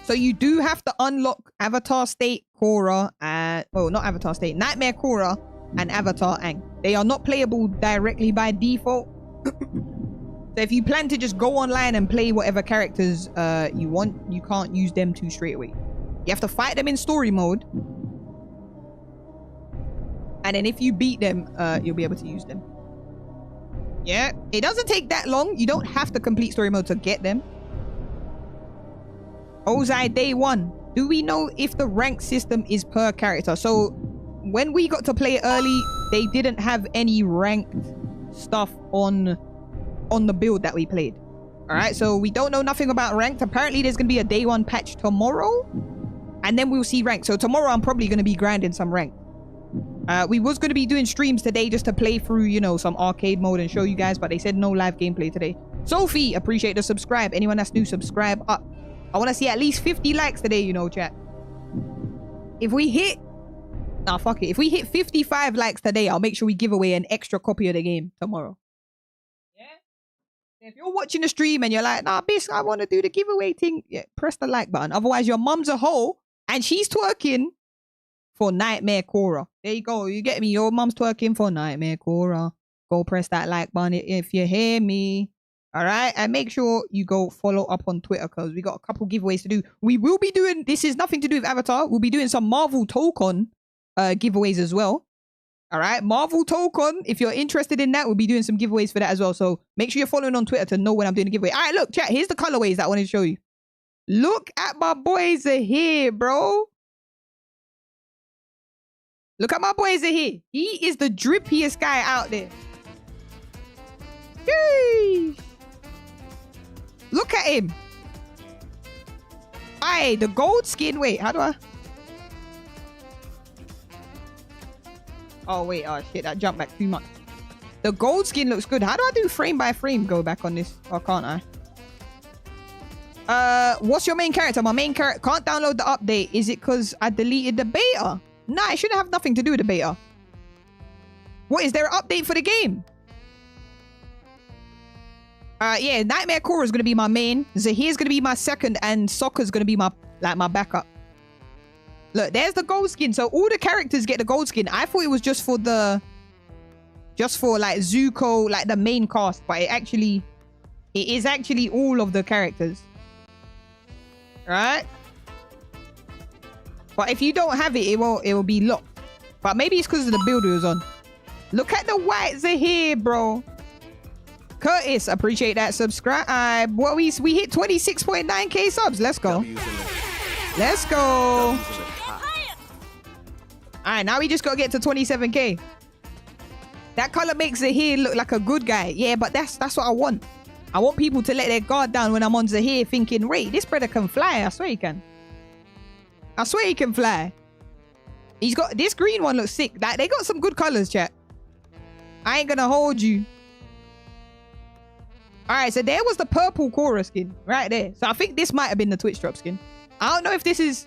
So you do have to unlock Avatar State, Korra, and... Oh, not Avatar State. Nightmare Korra and Avatar Aang. They are not playable directly by default. So if you plan to just go online and play whatever characters you want, you can't use them two straight away. You have to fight them in story mode. And then if you beat them, you'll be able to use them. Yeah, it doesn't take that long. You don't have to complete story mode to get them. Ozai day 1. Do we know if the rank system is per character? So when we got to play early, they didn't have any ranked stuff on the build that we played. All right, so we don't know nothing about ranked. Apparently there's gonna be a day 1 patch tomorrow, and then we'll see ranked. So tomorrow I'm probably gonna be grinding some ranked. We was going to be doing streams today just to play through, you know, some arcade mode and show you guys, but they said no live gameplay today. Sophie, appreciate the subscribe. Anyone that's new, subscribe up. I want to see at least 50 likes today, you know, chat. If we hit... Nah, fuck it. If we hit 55 likes today, I'll make sure we give away an extra copy of the game tomorrow. Yeah? If you're watching the stream and you're like, nah, Bis, I want to do the giveaway thing, yeah, press the like button. Otherwise, your mum's a hoe and she's twerking for Nightmare Korra. There you go. You get me? Your mum's twerking for Nightmare Korra. Go press that like button if you hear me. All right? And make sure you go follow up on Twitter because we got a couple giveaways to do. We will be doing... This is nothing to do with Avatar. We'll be doing some Marvel Token giveaways as well. All right? Marvel Token. If you're interested in that, we'll be doing some giveaways for that as well. So make sure you're following on Twitter to know when I'm doing a giveaway. All right, look, chat. Here's the colorways that I wanted to show you. Look at my boys here, bro. Look at my boys here. He is the drippiest guy out there. Sheesh. Look at him. Aye, the gold skin. Wait, how do I... Oh, wait. Oh, shit. That jumped back too much. The gold skin looks good. How do I do frame by frame go back on this? Or can't I? What's your main character? My main character can't download the update. Is it because I deleted the beta? Nah, it shouldn't have nothing to do with the beta. What, is there an update for the game? Yeah, Nightmare Korra is going to be my main. Zahir's going to be my second. And Sokka's going to be my backup. Look, there's the gold skin. So all the characters get the gold skin. I thought it was just for the... Just for like Zuko, like the main cast. But it is actually all of the characters. Right? But if you don't have it, it will be locked. But maybe it's because of the build it was on. Look at the whites are here, bro. Curtis, appreciate that subscribe. What we hit 26.9k subs. Let's go. Let's go. All right, now we just got to get to 27k. That color makes Zahir look like a good guy. Yeah, but that's what I want. I want people to let their guard down when I'm on Zahir thinking, wait, this brother can fly. I swear he can. I swear he can fly. He's got... This green one looks sick. Like, they got some good colors, chat. I ain't gonna hold you. Alright, so there was the purple Korra skin. Right there. So I think this might have been the Twitch drop skin. I don't know if this is...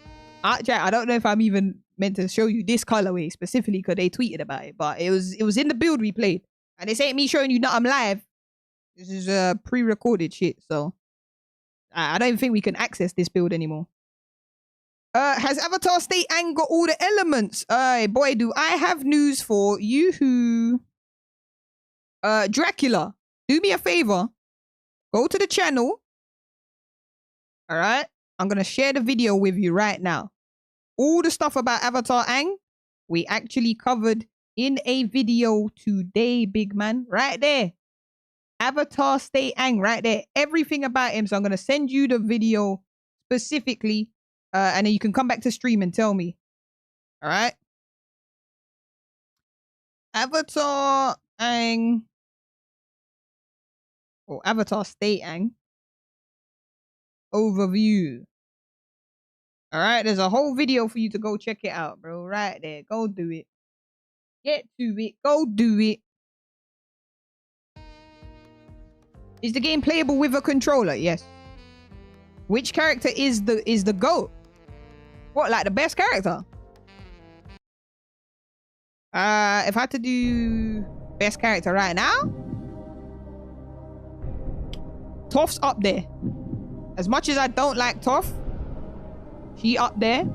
chat, I don't know if I'm even meant to show you this colorway specifically because they tweeted about it. But it was in the build we played. And this ain't me showing you that I'm live. This is pre-recorded shit, so... I don't even think we can access this build anymore. Has Avatar State Ang got all the elements? Boy, do I have news for you who... Dracula, do me a favor. Go to the channel. All right? I'm going to share the video with you right now. All the stuff about Avatar Ang, we actually covered in a video today, big man. Right there. Avatar State Ang, right there. Everything about him. So I'm going to send you the video specifically. And then you can come back to stream and tell me. All right? Avatar Ang. Or Avatar State Ang. Overview. All right? There's a whole video for you to go check it out, bro. Right there. Go do it. Get to it. Go do it. Is the game playable with a controller? Yes. Which character is the GOAT? What, like the best character? If I had to do best character right now, Toph's up there. As much as I don't like Toph, she up there.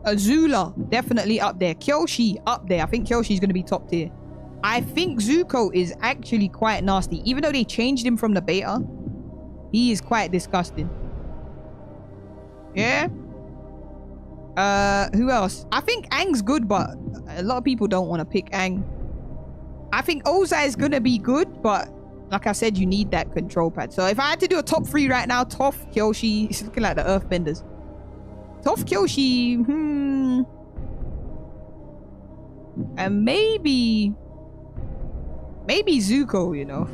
Azula, definitely up there. Kyoshi, up there. I think Kyoshi's going to be top tier. I think Zuko is actually quite nasty. Even though they changed him from the beta, he is quite disgusting. Yeah. Who else? I think Aang's good, but a lot of people don't want to pick Aang. I think Ozai is going to be good, but like I said, you need that control pad. So if I had to do a top 3 right now, Toph, Kyoshi, it's looking like the Earthbenders. Toph, Kyoshi, and maybe Zuko, you know.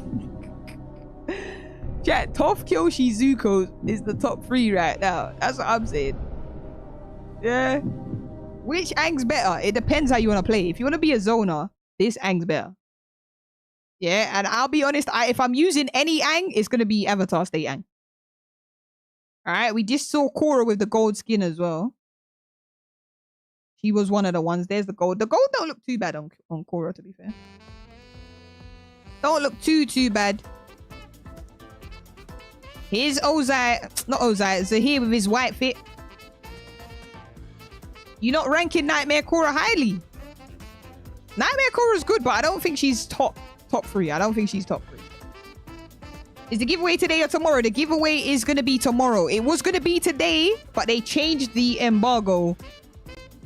Chat, Toph, Kyoshi, Zuko is the top 3 right now. That's what I'm saying. Yeah. Which Aang's better? It depends how you want to play. If you want to be a zoner, this Aang's better. Yeah, and I'll be honest, if I'm using any Aang, it's going to be Avatar State Aang. Alright, we just saw Korra with the gold skin as well. She was one of the ones. There's the gold. The gold don't look too bad on Korra, to be fair. Don't look too bad. Here's Ozai. Not Ozai. Zahir with his white fit. You're not ranking Nightmare Korra highly. Nightmare Korra is good, but I don't think she's top 3. I don't think she's top 3. Is the giveaway today or tomorrow? The giveaway is going to be tomorrow. It was going to be today, but they changed the embargo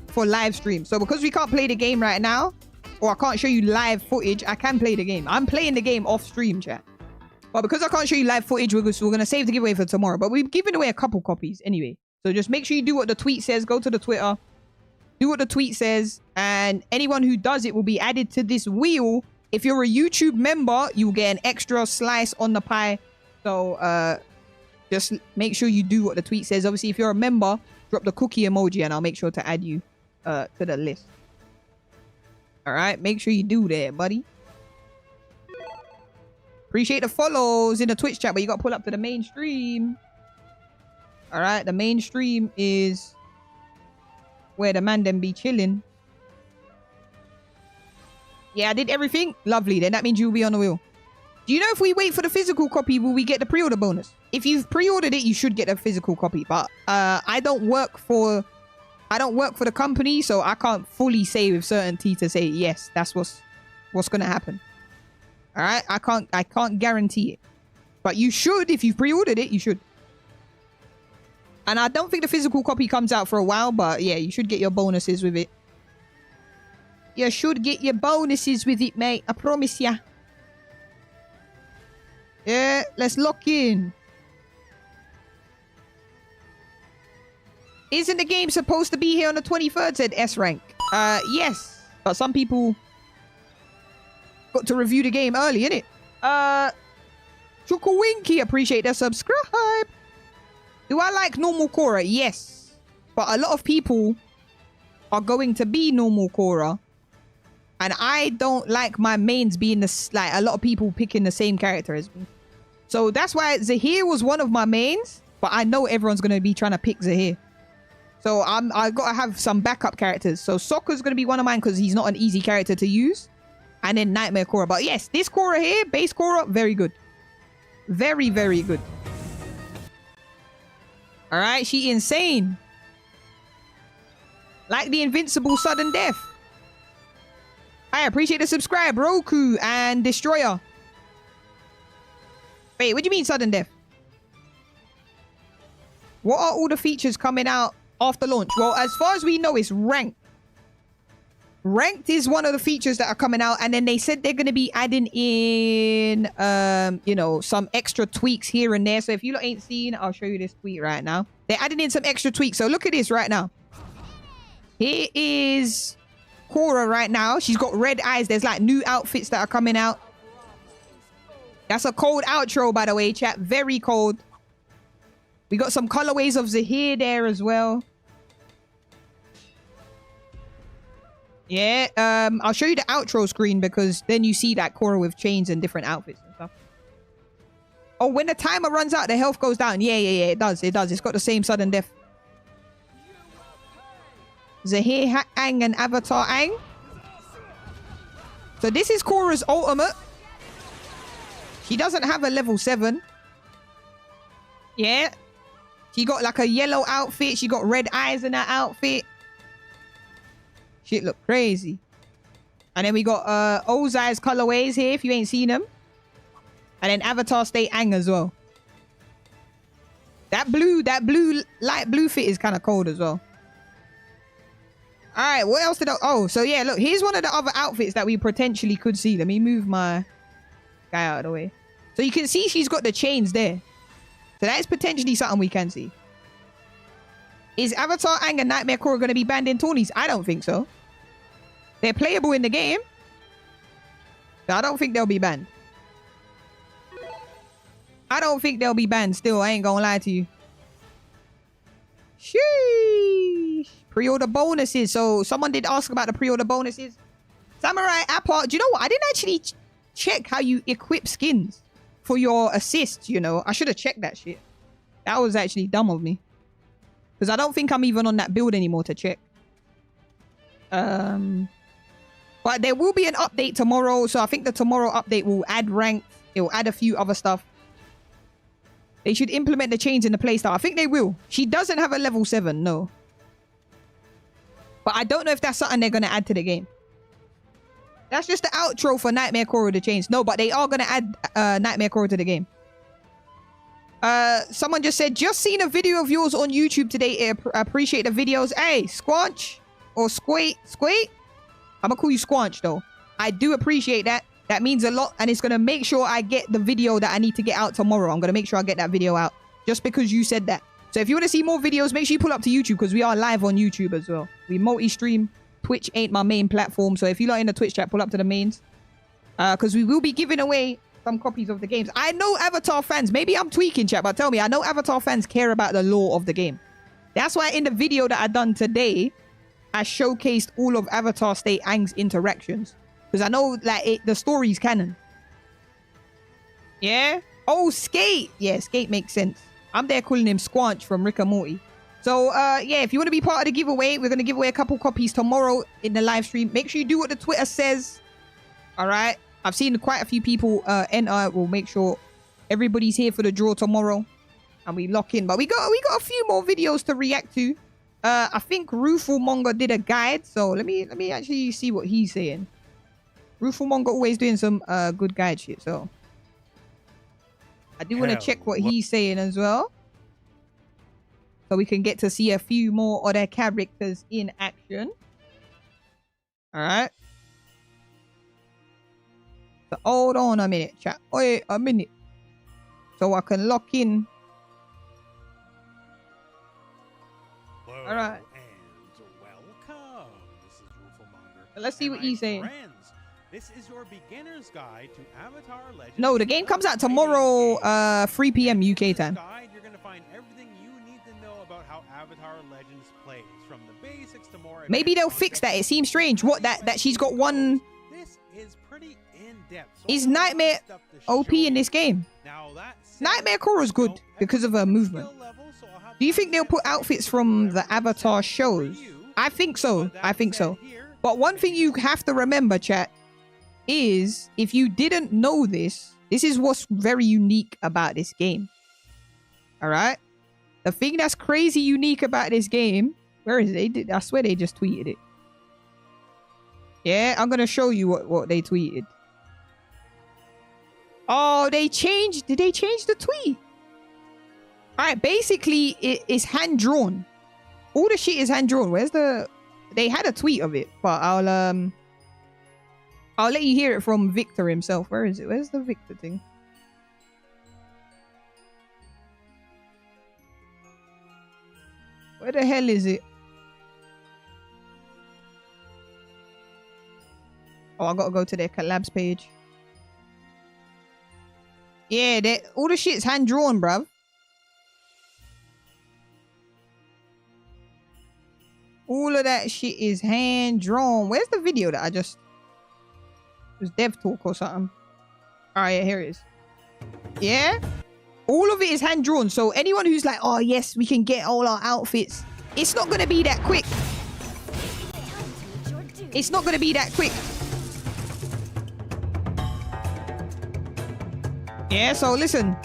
for live stream. So because we can't play the game right now, or I can't show you live footage, I can play the game. I'm playing the game off stream, chat. But because I can't show you live footage, we're going to save the giveaway for tomorrow. But we've given away a couple copies anyway. So just make sure you do what the tweet says. Go to the Twitter. Do what the tweet says. And anyone who does it will be added to this wheel. If you're a YouTube member, you'll get an extra slice on the pie. So just make sure you do what the tweet says. Obviously, if you're a member, drop the cookie emoji and I'll make sure to add you to the list. All right, make sure you do that, buddy. Appreciate the follows in the Twitch chat, but you got to pull up to the main stream. All right, the main stream is where the man them be chilling. Yeah, I did everything. Lovely. Then that means you'll be on the wheel. Do you know if we wait for the physical copy, will we get the pre-order bonus? If you've pre-ordered it, you should get a physical copy. But I don't work for the company, so I can't fully say with certainty to say yes, that's what's gonna happen. All right, I can't guarantee it, but you should. If you've pre-ordered it, you should. And I don't think the physical copy comes out for a while, but yeah, you should get your bonuses with it. You should get your bonuses with it, mate. I promise ya. Yeah, let's lock in. Isn't the game supposed to be here on the 23rd, said S rank? Yes. But some people got to review the game early, innit? Chukawinky, appreciate the subscribe. Do I like normal Korra? Yes. But a lot of people are going to be normal Korra. And I don't like my mains being like a lot of people picking the same character as me. So that's why Zahir was one of my mains. But I know everyone's going to be trying to pick Zahir. So I got to have some backup characters. So Sokka's going to be one of mine because he's not an easy character to use. And then Nightmare Korra. But yes, this Korra here, base Korra, very good. Very, very good. All right, she insane. Like the invincible sudden death. I appreciate the subscribe, Roku and Destroyer. Wait, what do you mean sudden death? What are all the features coming out after launch? Well, as far as we know, it's ranked. Ranked is one of the features that are coming out, and then they said they're going to be adding in, you know, some extra tweaks here and there. So if you lot ain't seen, I'll show you this tweet right now. They're adding in some extra tweaks. So look at this right now. Here is Cora right now. She's got red eyes. There's like new outfits that are coming out. That's a cold outro, by the way, chat. Very cold. We got some colorways of Zahir there as well. Yeah, I'll show you the outro screen because then you see that Cora with chains and different outfits and stuff. Oh, when the timer runs out, the health goes down. Yeah, it does. It does. It's got the same sudden death. Zahir Aang and Avatar Aang. So this is Cora's ultimate. She doesn't have a level 7. Yeah. She got like a yellow outfit. She got red eyes in that outfit. Shit look crazy. And then we got Ozai's colorways here if you ain't seen them. And then Avatar State Aang as well. That light blue fit is kind of cold as well. All right, what else did I... Oh, so yeah, look, here's one of the other outfits that we potentially could see. Let me move my guy out of the way. So you can see she's got the chains there. So that is potentially something we can see. Is Avatar Aang and Nightmare Cora going to be banned in tourneys? I don't think so. They're playable in the game. So I don't think they'll be banned. I don't think they'll be banned still. I ain't going to lie to you. Sheesh. Pre-order bonuses. So someone did ask about the pre-order bonuses. Samurai Apart. Do you know what? I didn't actually check how you equip skins for your assists, you know. I should have checked that shit. That was actually dumb of me. Because I don't think I'm even on that build anymore to check. But there will be an update tomorrow. So I think the tomorrow update will add rank. It will add a few other stuff. They should implement the change in the playstyle. I think they will. She doesn't have a level 7, no. But I don't know if that's something they're going to add to the game. That's just the outro for Nightmare Cora the Chains. No, but they are going to add Nightmare Cora to the game. Someone just said, just seen a video of yours on YouTube today. Appreciate the videos. Hey, Squanch or Squate. I'm gonna call you Squanch though. I do appreciate that. That means a lot, and it's gonna make sure I get the video that I need to get out tomorrow. I'm gonna make sure I get that video out just because you said that. So if you want to see more videos, make sure you pull up to YouTube because we are live on YouTube as well. We multi-stream. Twitch ain't my main platform, so if you're not in the Twitch chat, pull up to the mains. Because we will be giving away some copies of the games. I know Avatar fans, maybe I'm tweaking chat, but tell me, I know Avatar fans care about the lore of the game. That's why in the video that I done today, I showcased all of Avatar State Aang's interactions. Because I know like the story's canon. Yeah? Oh, Skate! Yeah, Skate makes sense. I'm there calling him Squanch from Rick and Morty. So, yeah, if you want to be part of the giveaway, we're going to give away a couple copies tomorrow in the live stream. Make sure you do what the Twitter says. All right? I've seen quite a few people enter. We'll make sure everybody's here for the draw tomorrow. And we lock in. But we got a few more videos to react to. I think Rufumonga did a guide. So, let me actually see what he's saying. Rufumonga always doing some good guide shit. So, I do want to check what he's saying as well. So we can get to see a few more of their characters in action. Alright. So hold on a minute, chat. Wait a minute. So I can lock in. Alright. And welcome. This is Rufumonger. Let's see what he's saying. Friends, this is your beginner's guide to Avatar Legends. No, the game comes out tomorrow, 3 p.m. UK time. Guide, you're gonna find everything you need to know about how Avatar Legends plays, from the basics to more. Maybe they'll fix that. It seems strange. What that she's got one. This is pretty in-depth. So is Nightmare OP in this game? Now Nightmare Cora's good because of her movement. Do you think they'll put outfits from the Avatar shows? I think so. I think so. But one thing you have to remember, chat, is if you didn't know this, This is what's very unique about this game. All right. The thing that's crazy unique about this game. Where is it? I swear they just tweeted it. Yeah, I'm going to show you what they tweeted. Oh, they changed. Did they change the tweet? All right. Basically, it's hand drawn. All the shit is hand drawn. Where's the... They had a tweet of it, but I'll let you hear it from Victor himself. Where is it? Where's the Victor thing? Where the hell is it? Oh, I gotta go to their collabs page. Yeah, all the shit's hand drawn, bruv. All of that shit is hand drawn. Where's the video that I just... It was dev talk or something. All right, yeah, here it is. Yeah? All of it is hand drawn. So anyone who's like, oh yes, we can get all our outfits. It's not going to be that quick. It's not going to be that quick. Yeah, so listen.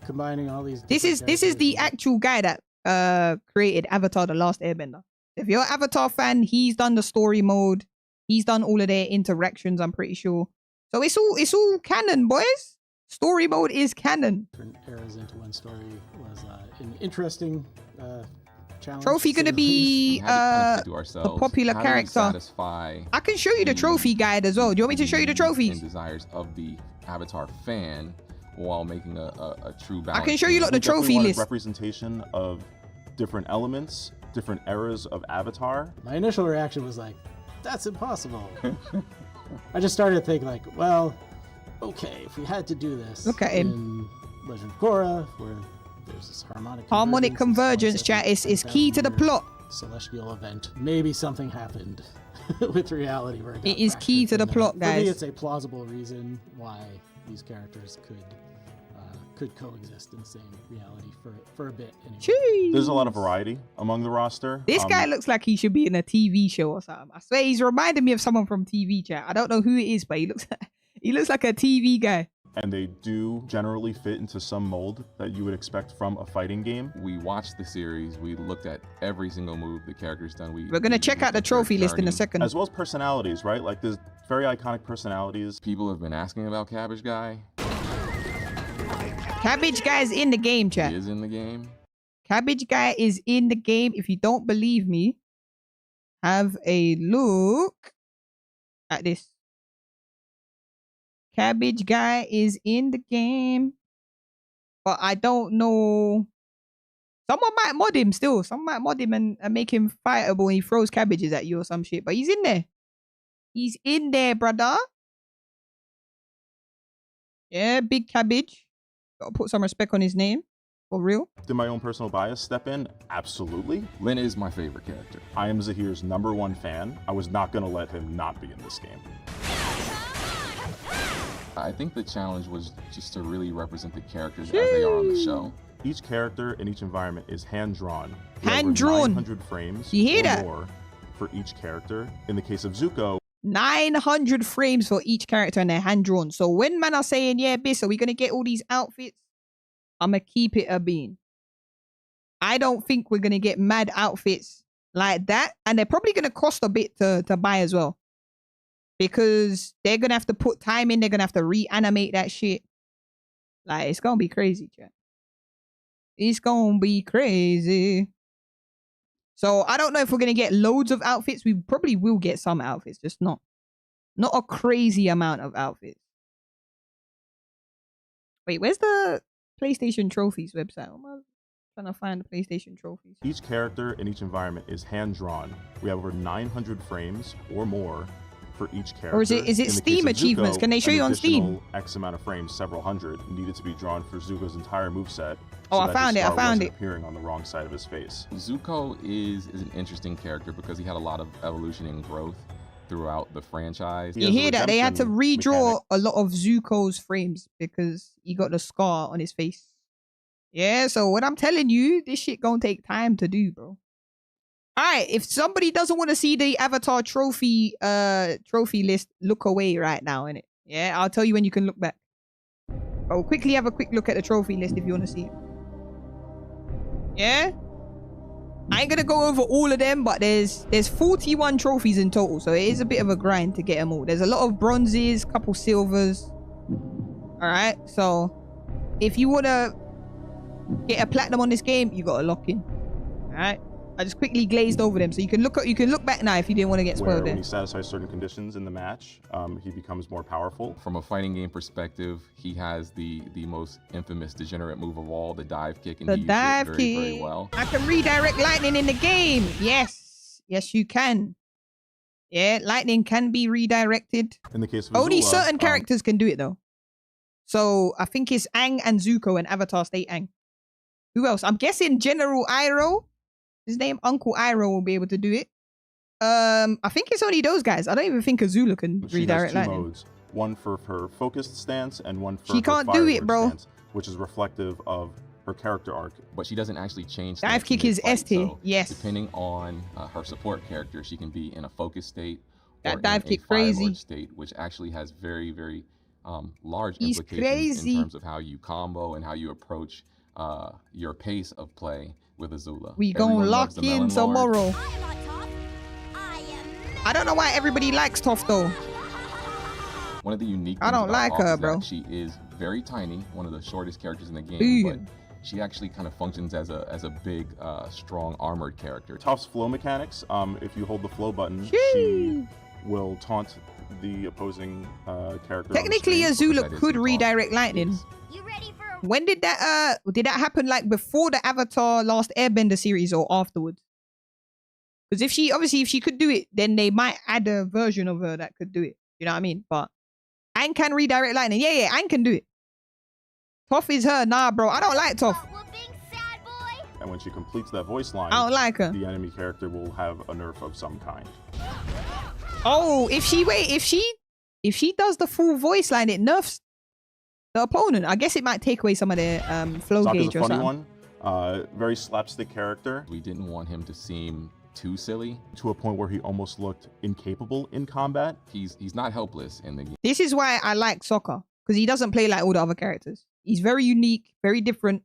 Combining all these... This is the actual guy that created Avatar: The Last Airbender. If you're an Avatar fan, he's done the story mode. He's done all of their interactions, I'm pretty sure. So it's all canon, boys. Story mode is canon. Different eras into one story was an interesting challenge. Trophy gonna be a popular How character. I can show you the trophy guide as well. Do you want me to show you the trophies? And desires of the Avatar fan while making a true balance. I can show you the trophy list. Representation of different elements, different eras of Avatar. My initial reaction was like, that's impossible. I just started to think like, well, okay, if we had to do this in Legend of Korra, where there's this harmonic convergence, chat is key to the plot. Celestial event. Maybe something happened with reality where it is key to the plot, guys. For me, it's a plausible reason why these characters could coexist in the same reality for a bit. Anyway. There's a lot of variety among the roster. This guy looks like he should be in a TV show or something. I swear he's reminding me of someone from TV, chat. I don't know who it is, but he looks like a TV guy. And they do generally fit into some mold that you would expect from a fighting game. We watched the series. We looked at every single move the character's done. We're going to check out the trophy list in a second. As well as personalities, right? Like there's very iconic personalities. People have been asking about Cabbage Guy. Cabbage Guy is in the game, chat. He is in the game. Cabbage Guy is in the game. If you don't believe me, have a look at this. Cabbage Guy is in the game. But I don't know. Someone might mod him still. Someone might mod him and make him fightable when he throws cabbages at you or some shit. But he's in there. He's in there, brother. Yeah, big cabbage. Gotta put some respect on his name. For real. Did my own personal bias step in? Absolutely. Lin is my favorite character. I am Zahir's #1 fan. I was not going to let him not be in this game. I think the challenge was just to really represent the characters as they are on the show. Each character in each environment is hand-drawn. Hand-drawn. 900 frames you hear or that? more for each character. In the case of Zuko, 900 frames for each character and they're hand-drawn. So when man are saying, yeah, Biss, are we going to get all these outfits? I'm going to keep it a bean. I don't think we're going to get mad outfits like that. And they're probably going to cost a bit to buy as well. Because they're going to have to put time in. They're going to have to reanimate that shit. Like, it's going to be crazy, chat. It's going to be crazy. So, I don't know if we're going to get loads of outfits. We probably will get some outfits. Just not a crazy amount of outfits. Wait, where's the PlayStation Trophies website? I'm trying to find the PlayStation Trophies. Each character in each environment is hand-drawn. We have over 900 frames or more for each character. Or is it Steam achievements? Can they show you on Steam? X amount of frames, several hundred, needed to be drawn for Zuko's entire moveset. Oh, I found it. I found it. Appearing on the wrong side of his face. Zuko is an interesting character because he had a lot of evolution and growth throughout the franchise. You hear that? They had to redraw a lot of Zuko's frames because he got the scar on his face. Yeah, so what I'm telling you, this shit gonna take time to do, bro. Alright, if somebody doesn't want to see the Avatar trophy list, look away right now, innit? Yeah, I'll tell you when you can look back. But we'll quickly have a quick look at the trophy list if you want to see it. Yeah? I ain't gonna go over all of them, but there's 41 trophies in total, so it is a bit of a grind to get them all. There's a lot of bronzes, couple silvers. Alright, so if you wanna get a platinum on this game, you gotta lock in. Alright? I just quickly glazed over them, so you can look back now if you didn't want to get spoiled there. When he satisfies certain conditions in the match, he becomes more powerful. From a fighting game perspective, he has the most infamous degenerate move of all, the dive kick, and the he uses dive it kick. very well. I can redirect lightning in the game. Yes, yes, you can. Yeah, lightning can be redirected. In the case of only Azula, certain characters can do it though. So I think it's Aang and Zuko and Avatar State Aang. Who else? I'm guessing General Iroh. His name Uncle Iroh will be able to do it. I think it's only those guys. I don't even think Azula can redirect lightning. Modes. One for her focused stance and one for she her can't do it, bro. Stance, which is reflective of her character arc. But she doesn't actually change. Dive kick is S tier. So yes. Depending on her support character, she can be in a focus state or that dive in kick a Fire crazy Lord state, which actually has very, very large He's implications crazy. in terms of how you combo and how you approach your pace of play with Azula. We gonna lock in tomorrow. I don't know why everybody likes Toph though. One of the unique I don't like her, bro. She is very tiny, one of the shortest characters in the game, but she actually kind of functions as a big, strong, armored character. Toph's flow mechanics, if you hold the flow button, she will taunt the opposing character. Technically, Azula could redirect lightning. You ready for when did that happen? Like before the Avatar Last Airbender series or afterwards? Because if she could do it, then they might add a version of her that could do it. You know what I mean? But Aang can redirect lightning. Yeah, Aang can do it. Toph is her. Nah, bro. I don't like Toph. And when she completes that voice line, I don't like her. The enemy character will have a nerf of some kind. Oh, if she does the full voice line, it nerfs the opponent. I guess it might take away some of their flow Sokka's gauge or a funny something. one. Very slapstick character. We didn't want him to seem too silly. To a point where he almost looked incapable in combat. He's not helpless in the game. This is why I like Sokka. Because he doesn't play like all the other characters. He's very unique, very different.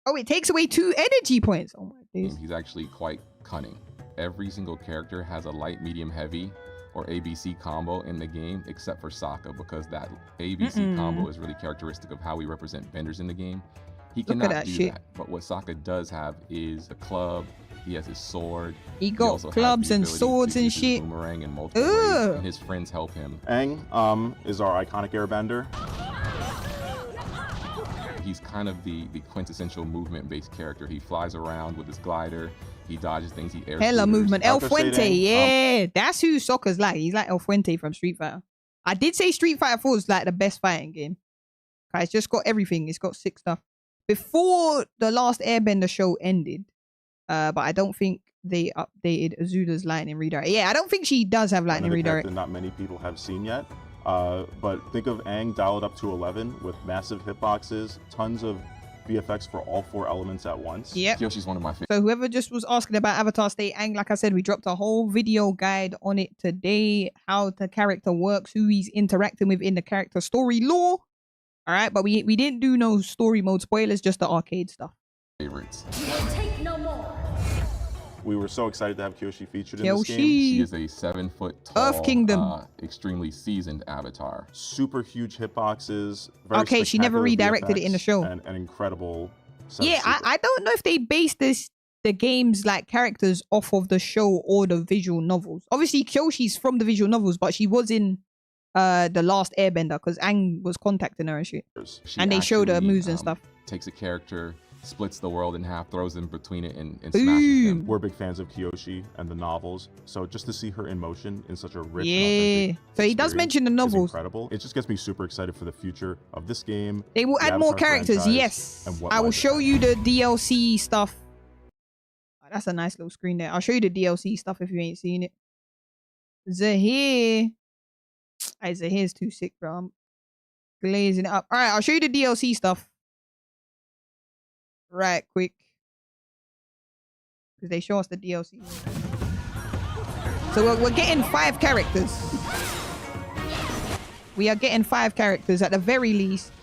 Oh, it takes away 2 energy points. Oh my days. He's actually quite cunning. Every single character has a light, medium, heavy, or ABC combo in the game, except for Sokka, because that ABC combo is really characteristic of how we represent benders in the game. He cannot do that. But what Sokka does have is a club. He has his sword. He got clubs and swords and shit. Boomerang in multiple ways, and his friends help him. Aang is our iconic airbender. He's kind of the quintessential movement-based character. He flies around with his glider. He dodges things. He air hella movement. El Fuente, Fuente, yeah. That's who Sokka's like. He's like El Fuente from Street Fighter. I did say Street Fighter 4 is like the best fighting game. It's just got everything. It's got sick stuff. Before the last Airbender show ended, but I don't think they updated Azula's lightning redirect. Yeah, I don't think she does have lightning redirect. Not many people have seen yet. But think of Aang dialed up to 11 with massive hitboxes, tons of VFX for all 4 elements at once. Yep. Yoshi's one of my favorites. So whoever just was asking about Avatar State Aang, like I said, we dropped a whole video guide on it today, how the character works, who he's interacting with in the character story lore. All right, but we didn't do no story mode spoilers, just the arcade stuff. Favorites. Take no more. We were so excited to have Kyoshi featured in this game. She is a 7-foot tall, Earth Kingdom. Extremely seasoned avatar. Super huge hitboxes. Okay, she never redirected it in the show. And an incredible. Yeah, I don't know if they based the game's like characters off of the show or the visual novels. Obviously, Kyoshi's from the visual novels, but she was in the last Airbender because Aang was contacting her and shit. And they showed her moves and stuff. Takes a character, splits the world in half, throws them between it, and smashes them. We're big fans of Kyoshi and the novels, so just to see her in motion in such a rich and so he does mention the novels. Incredible. It just gets me super excited for the future of this game. They will add more characters, yes. I will show you the DLC stuff. Oh, that's a nice little screen there. I'll show you the DLC stuff if you ain't seen it. Zahir. Zahir's too sick, bro. I'm glazing it up. All right, I'll show you the DLC stuff. Right, quick. Because they show us the DLC. So we're getting 5 characters. We are getting 5 characters at the very least.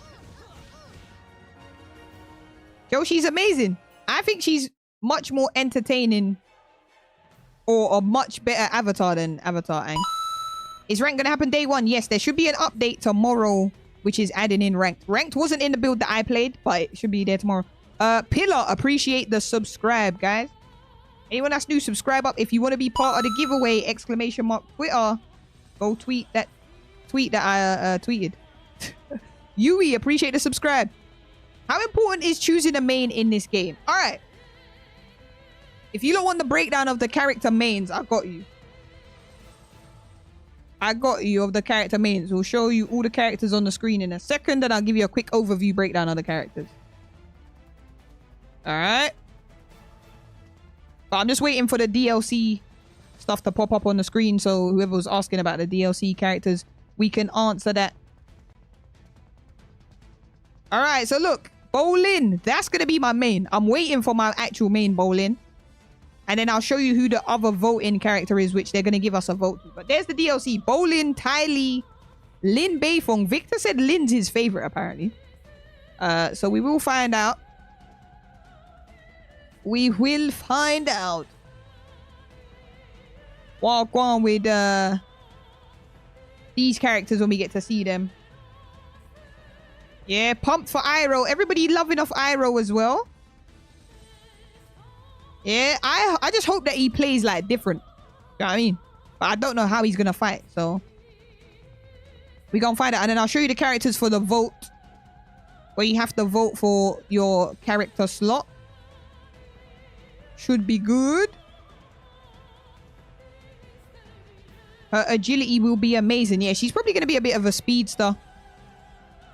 Yo, she's amazing. I think she's much more entertaining or a much better avatar than Avatar Aang. Is rank gonna happen day 1? Yes, there should be an update tomorrow, which is adding in ranked. Ranked wasn't in the build that I played, but it should be there tomorrow. Pillar, appreciate the subscribe, guys. Anyone that's new, subscribe up. If you want to be part of the giveaway, exclamation mark Twitter. Go tweet that I tweeted. Yui, appreciate the subscribe. How important is choosing a main in this game? All right. If you don't want the breakdown of the character mains, I got you. I got you of the character mains. We'll show you all the characters on the screen in a second, and I'll give you a quick overview breakdown of the characters. All right. But I'm just waiting for the DLC stuff to pop up on the screen, so whoever was asking about the DLC characters, we can answer that. All right, so look, Bolin, that's going to be my main. I'm waiting for my actual main Bolin. And then I'll show you who the other voting character is, which they're going to give us a vote to. But there's the DLC. Bolin, Ty Lee, Lin Beifong. Victor said Lin's his favorite, apparently. So we will find out. We will find out. Walk on with these characters when we get to see them. Yeah, pumped for Iroh. Everybody loving off Iroh as well. Yeah, I just hope that he plays like different. You know what I mean? But I don't know how he's gonna fight, so we're gonna find out. And then I'll show you the characters for the vote, where you have to vote for your character slot. Should be good. Her agility will be amazing. Yeah, she's probably gonna be a bit of a speedster.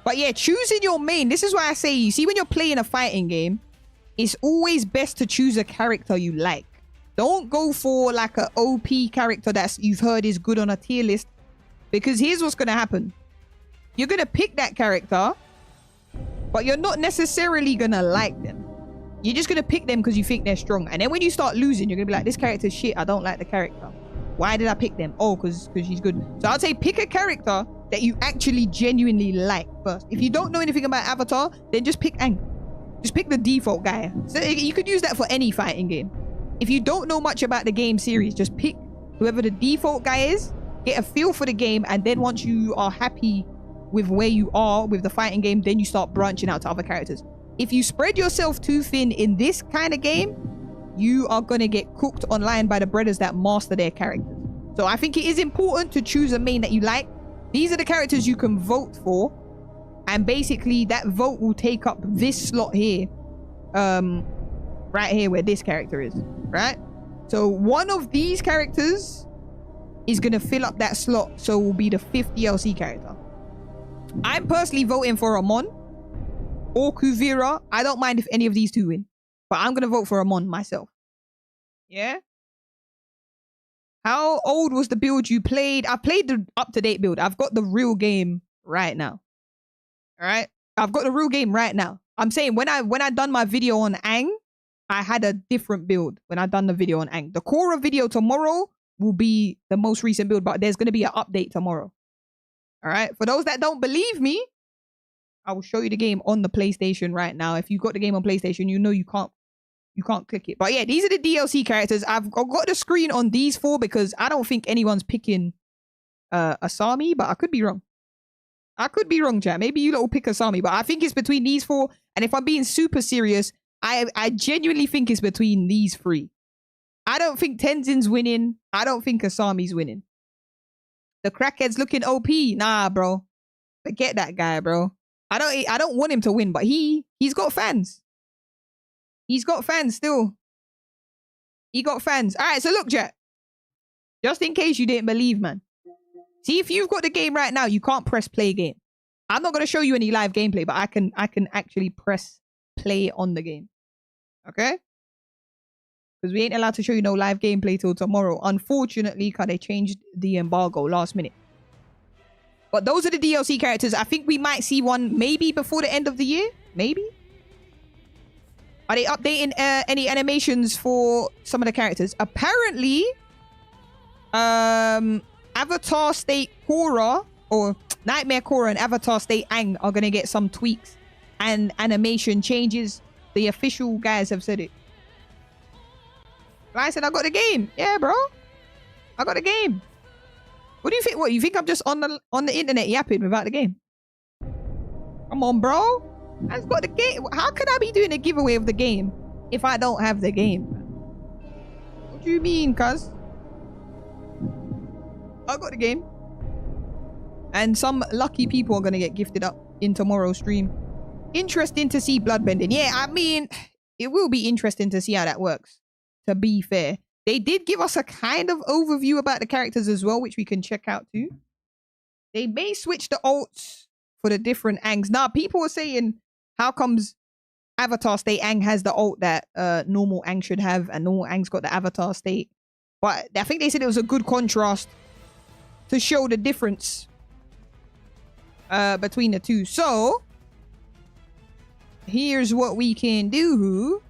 But yeah, choosing your main. This is why I say, you see, when you're playing a fighting game, it's always best to choose a character you like. Don't go for like a OP character that you've heard is good on a tier list. Because here's what's going to happen. You're going to pick that character, but you're not necessarily going to like them. You're just going to pick them because you think they're strong. And then when you start losing, you're going to be like, this character's shit. I don't like the character. Why did I pick them? Oh, because she's good. So I'd say pick a character that you actually genuinely like first. If you don't know anything about Avatar, then just pick Aang. Just pick the default guy. So you could use that for any fighting game. If you don't know much about the game series, just pick whoever the default guy is, get a feel for the game, and then once you are happy with where you are with the fighting game, then you start branching out to other characters. If you spread yourself too thin in this kind of game, you are going to get cooked online by the brothers that master their characters. So I think it is important to choose a main that you like. These are the characters you can vote for. And basically that vote will take up this slot here. Right here where this character is. Right? So one of these characters is going to fill up that slot. So it will be the 5th DLC character. I'm personally voting for Amon or Kuvira. I don't mind if any of these two win. But I'm going to vote for Amon myself. Yeah? How old was the build you played? I played the up-to-date build. I've got the real game right now. All right, I've got the real game right now. I'm saying when I done my video on Aang, I had a different build when I done the video on Aang. The Korra video tomorrow will be the most recent build, but there's going to be an update tomorrow. All right, for those that don't believe me, I will show you the game on the PlayStation right now. If you've got the game on PlayStation, you know you can't click it. But yeah, these are the DLC characters. I've got the screen on these 4 because I don't think anyone's picking Asami, but I could be wrong. I could be wrong, chat. Maybe you lot will pick Asami, but I think it's between these 4. And if I'm being super serious, I genuinely think it's between these 3. I don't think Tenzin's winning. I don't think Asami's winning. The crackhead's looking OP. Nah, bro. Forget that guy, bro. I don't want him to win, but he's got fans. He's got fans still. He got fans. All right, so look, chat. Just in case you didn't believe, man. See, if you've got the game right now, you can't press play game. I'm not going to show you any live gameplay, but I can actually press play on the game. Okay? Because we ain't allowed to show you no live gameplay till tomorrow. Unfortunately, because they changed the embargo last minute. But those are the DLC characters. I think we might see one maybe before the end of the year. Maybe. Are they updating any animations for some of the characters? Apparently, Avatar State Korra or Nightmare Korra and Avatar State Aang are going to get some tweaks and animation changes. the official guys have said it. I said I got the game. Yeah, bro. I got the game. What do you think? What you think I'm just on the internet yapping without the game? Come on, bro. I've got the game. How can I be doing a giveaway of the game if I don't have the game? What do you mean, cuz? I got the game. And some lucky people are going to get gifted up in tomorrow's stream. Interesting to see bloodbending. Yeah, I mean, it will be interesting to see how that works, to be fair. They did give us a kind of overview about the characters as well, which we can check out too. They may switch the alts for the different Angs. Now, people were saying, how comes Avatar State Ang has the alt that normal Ang should have, and normal Ang's got the Avatar State? But I think they said it was a good contrast to show the difference between the two. So, here's what we can do.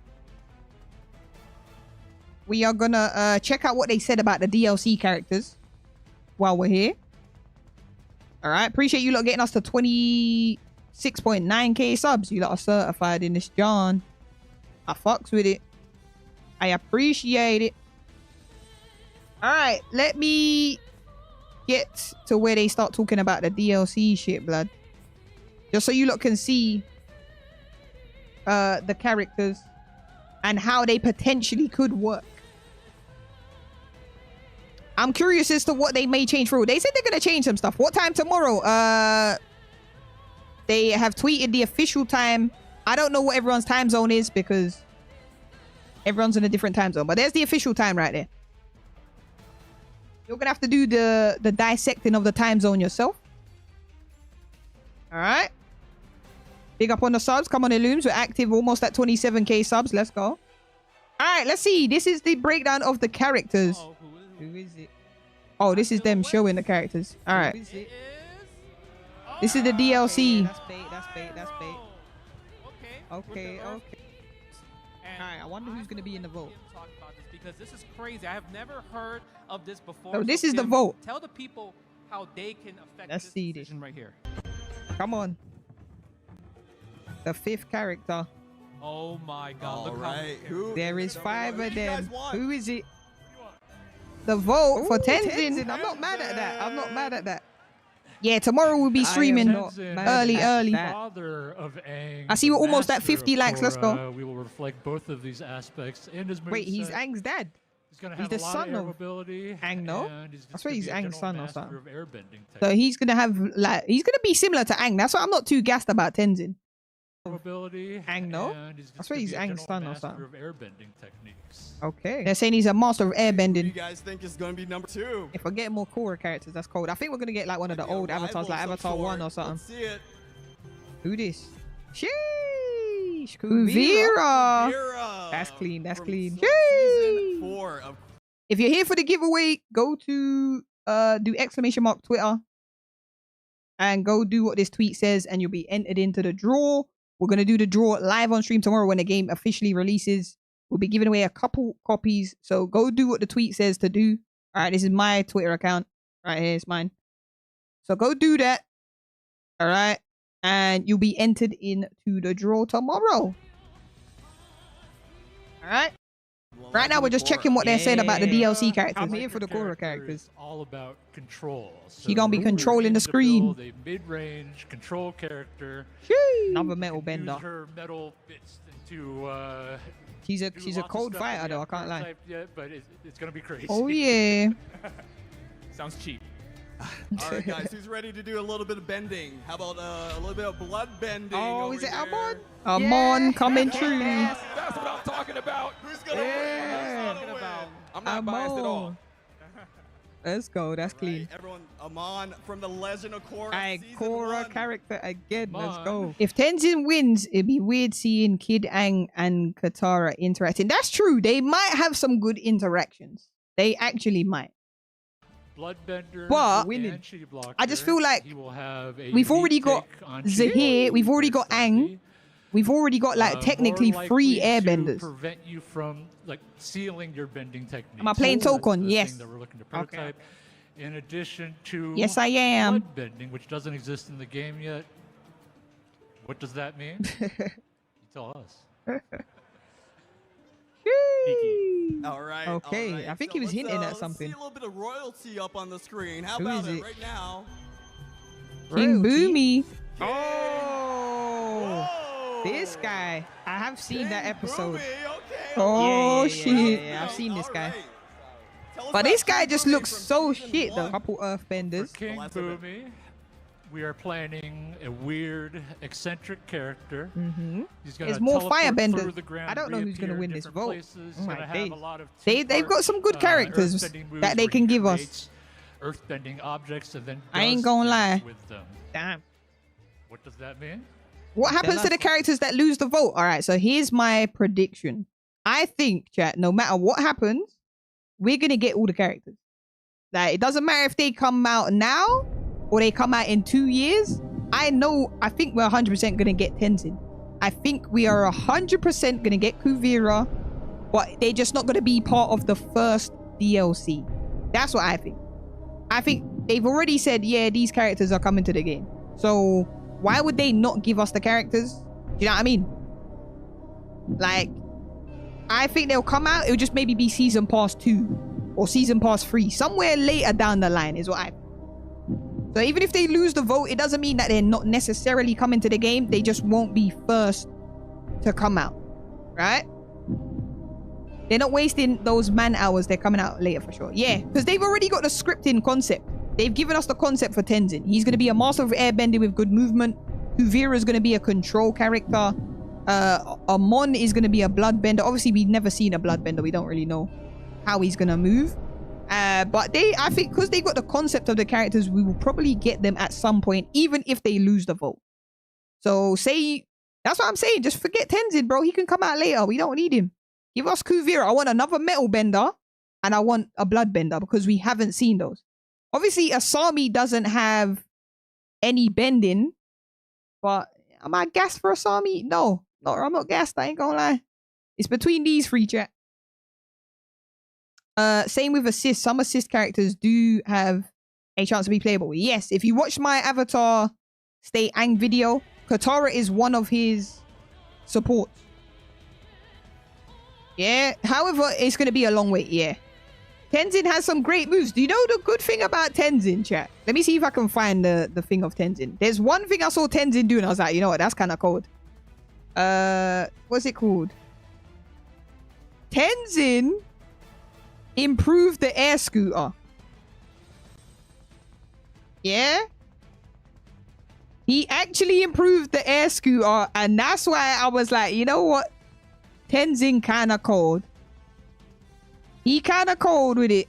We are gonna check out what they said about the DLC characters while we're here. All right, appreciate you lot getting us to 26.9k subs. You lot are certified in this, John. I fucks with it. I appreciate it. All right, let me get to where they start talking about the DLC shit, blood. Just so you lot can see the characters and how they potentially could work. I'm curious as to what they may change through. They said they're going to change some stuff. What time tomorrow? They have tweeted the official time. I don't know what everyone's time zone is because everyone's in a different time zone. But there's the official time right there. You're going to have to do the dissecting of the time zone yourself. All right. Big up on the subs. Come on, Illums. We're active almost at 27k subs. Let's go. All right, let's see. This is the breakdown of the characters. Who is it? Oh, this is them showing the characters. All right. This is the DLC. That's bait. That's bait. That's bait. Okay. All right, I wonder who's going to be in the vote. Talk about this because this is crazy. I have never heard of this before. So this is the vote. Tell the people how they can affect Let's this see this decision right here. Come on. The fifth character. Oh my God! All right. Who? There is 5 of them. Want? Who is it? The vote for Tenzin. I'm not mad at that. I'm not mad at that. Yeah, tomorrow we'll be streaming early. Father of Aang, I see we're almost at 50 likes. Let's go. We will reflect both of these aspects in his Wait, he's Aang's dad. He's the son of Aang, no? I swear he's Aang's son or something. So he's gonna have he's gonna be similar to Aang. That's why I'm not too gassed about Tenzin. Aang, no? I swear he's Aang's son or something. Okay. They're saying he's a master of airbending. Who do you guys think is going to be number 2? If I get more Korra characters, that's cold. I think we're going to get like one of the old avatars, like Avatar 1 or something. Let's see it. Who this? Sheesh. Kuvira. That's clean. That's clean. Season 4 of... If you're here for the giveaway, go to do ! Twitter and go do what this tweet says and you'll be entered into the draw. We're going to do the draw live on stream tomorrow when the game officially releases. We'll be giving away a couple copies. So go do what the tweet says to do. All right, this is my Twitter account. Right here, it's mine. So go do that. All right. And you'll be entered into the draw tomorrow. All right. Right now, we're just checking what they're saying about the DLC characters. I'm here for the Korra characters. All about control. So She gonna be controlling the screen. A mid-range control character. Another metal bender. Use her metal bits into. She's a cold fighter though. I can't lie. Yet, but it's gonna be crazy. Oh yeah. Sounds cheap. All right, guys, who's ready to do a little bit of bending? How about a little bit of blood bending? Oh, is it over Amon? here? Amon coming true. That's what I'm talking about. Who's gonna win? Who's gonna win? I'm not biased at all. Let's go. That's clean. Right, everyone, Amon from the Legend of Korra. Alright, Season Korra 1. character again. Let's go. If Tenzin wins, it'd be weird seeing Kid Aang and Katara interacting. That's true. They might have some good interactions. They actually might. Bloodbender, but I just feel like we've already got Zahir, we've already got Aang, we've already got like technically 3 airbenders. Prevent you from like sealing your bending technique. Am I playing Tokon? Yes. That we're looking to prototype. Okay. In addition to yes, I am. blood bending, which doesn't exist in the game yet. What does that mean? You tell us. All right. Okay, all right. I think So he was let's, hinting at let's something. see a little bit of royalty up on the screen. How Who about is it it? right now? King Royalty? Boomy. Oh, this guy. I have seen that episode. Oh shit! Yeah, I've seen this guy. But this guy just looks so shit though. Couple earthbenders. King Boomy, we are planning a weird, eccentric character. He's gonna There's more teleport firebenders. through the ground, I don't know who's gonna reappear in win this different vote. places, Oh my gonna have days. a lot of They've got some good characters earthbending moves that they where can he give us. creates earthbending objects and then I ain't does gonna lie. things with them. Damn. What does that mean? What happens to the characters that lose the vote? All right, so here's my prediction. I think, chat, no matter what happens, we're gonna get all the characters. Like, it doesn't matter if they come out now or they come out in 2 years. I think we're 100% gonna get Tenzin. I think we are 100% gonna get Kuvira, but they're just not gonna be part of the first DLC. That's what I think. I think they've already said, yeah, these characters are coming to the game. So why would they not give us the characters? Do you know what I mean? Like, I think they'll come out. It'll just maybe be Season Pass 2 or Season Pass 3. Somewhere later down the line is what I think. So even if they lose the vote, it doesn't mean that they're not necessarily coming to the game. They just won't be first to come out. Right? They're not wasting those man hours. They're coming out later for sure. Yeah, because they've already got the scripting concept. They've given us the concept for Tenzin. He's going to be a master of airbending with good movement. Kuvira is going to be a control character. Amon is going to be a bloodbender. Obviously, we've never seen a bloodbender. We don't really know how he's going to move. But I think because they got the concept of the characters, we will probably get them at some point, even if they lose the vote. So that's what I'm saying. Just forget Tenzin, bro. He can come out later. We don't need him. Give us Kuvira. I want another metal bender and I want a bloodbender because we haven't seen those. Obviously, Asami doesn't have any bending, but am I gassed for Asami? No, I'm not gassed. I ain't gonna lie. It's between these three, chat. Same with assist. Some assist characters do have a chance to be playable. Yes, if you watch my Avatar Stay Ang video, Katara is one of his supports. Yeah, however, it's going to be a long wait, yeah. Tenzin has some great moves. Do you know the good thing about Tenzin, chat? Let me see if I can find the thing of Tenzin. There's one thing I saw Tenzin do and I was like, you know what, that's kind of cold. What's it called? Tenzin improved the air scooter. Yeah? He actually improved the air scooter and that's why I was like, you know what? Tenzin kind of cold. He kind of cold with it.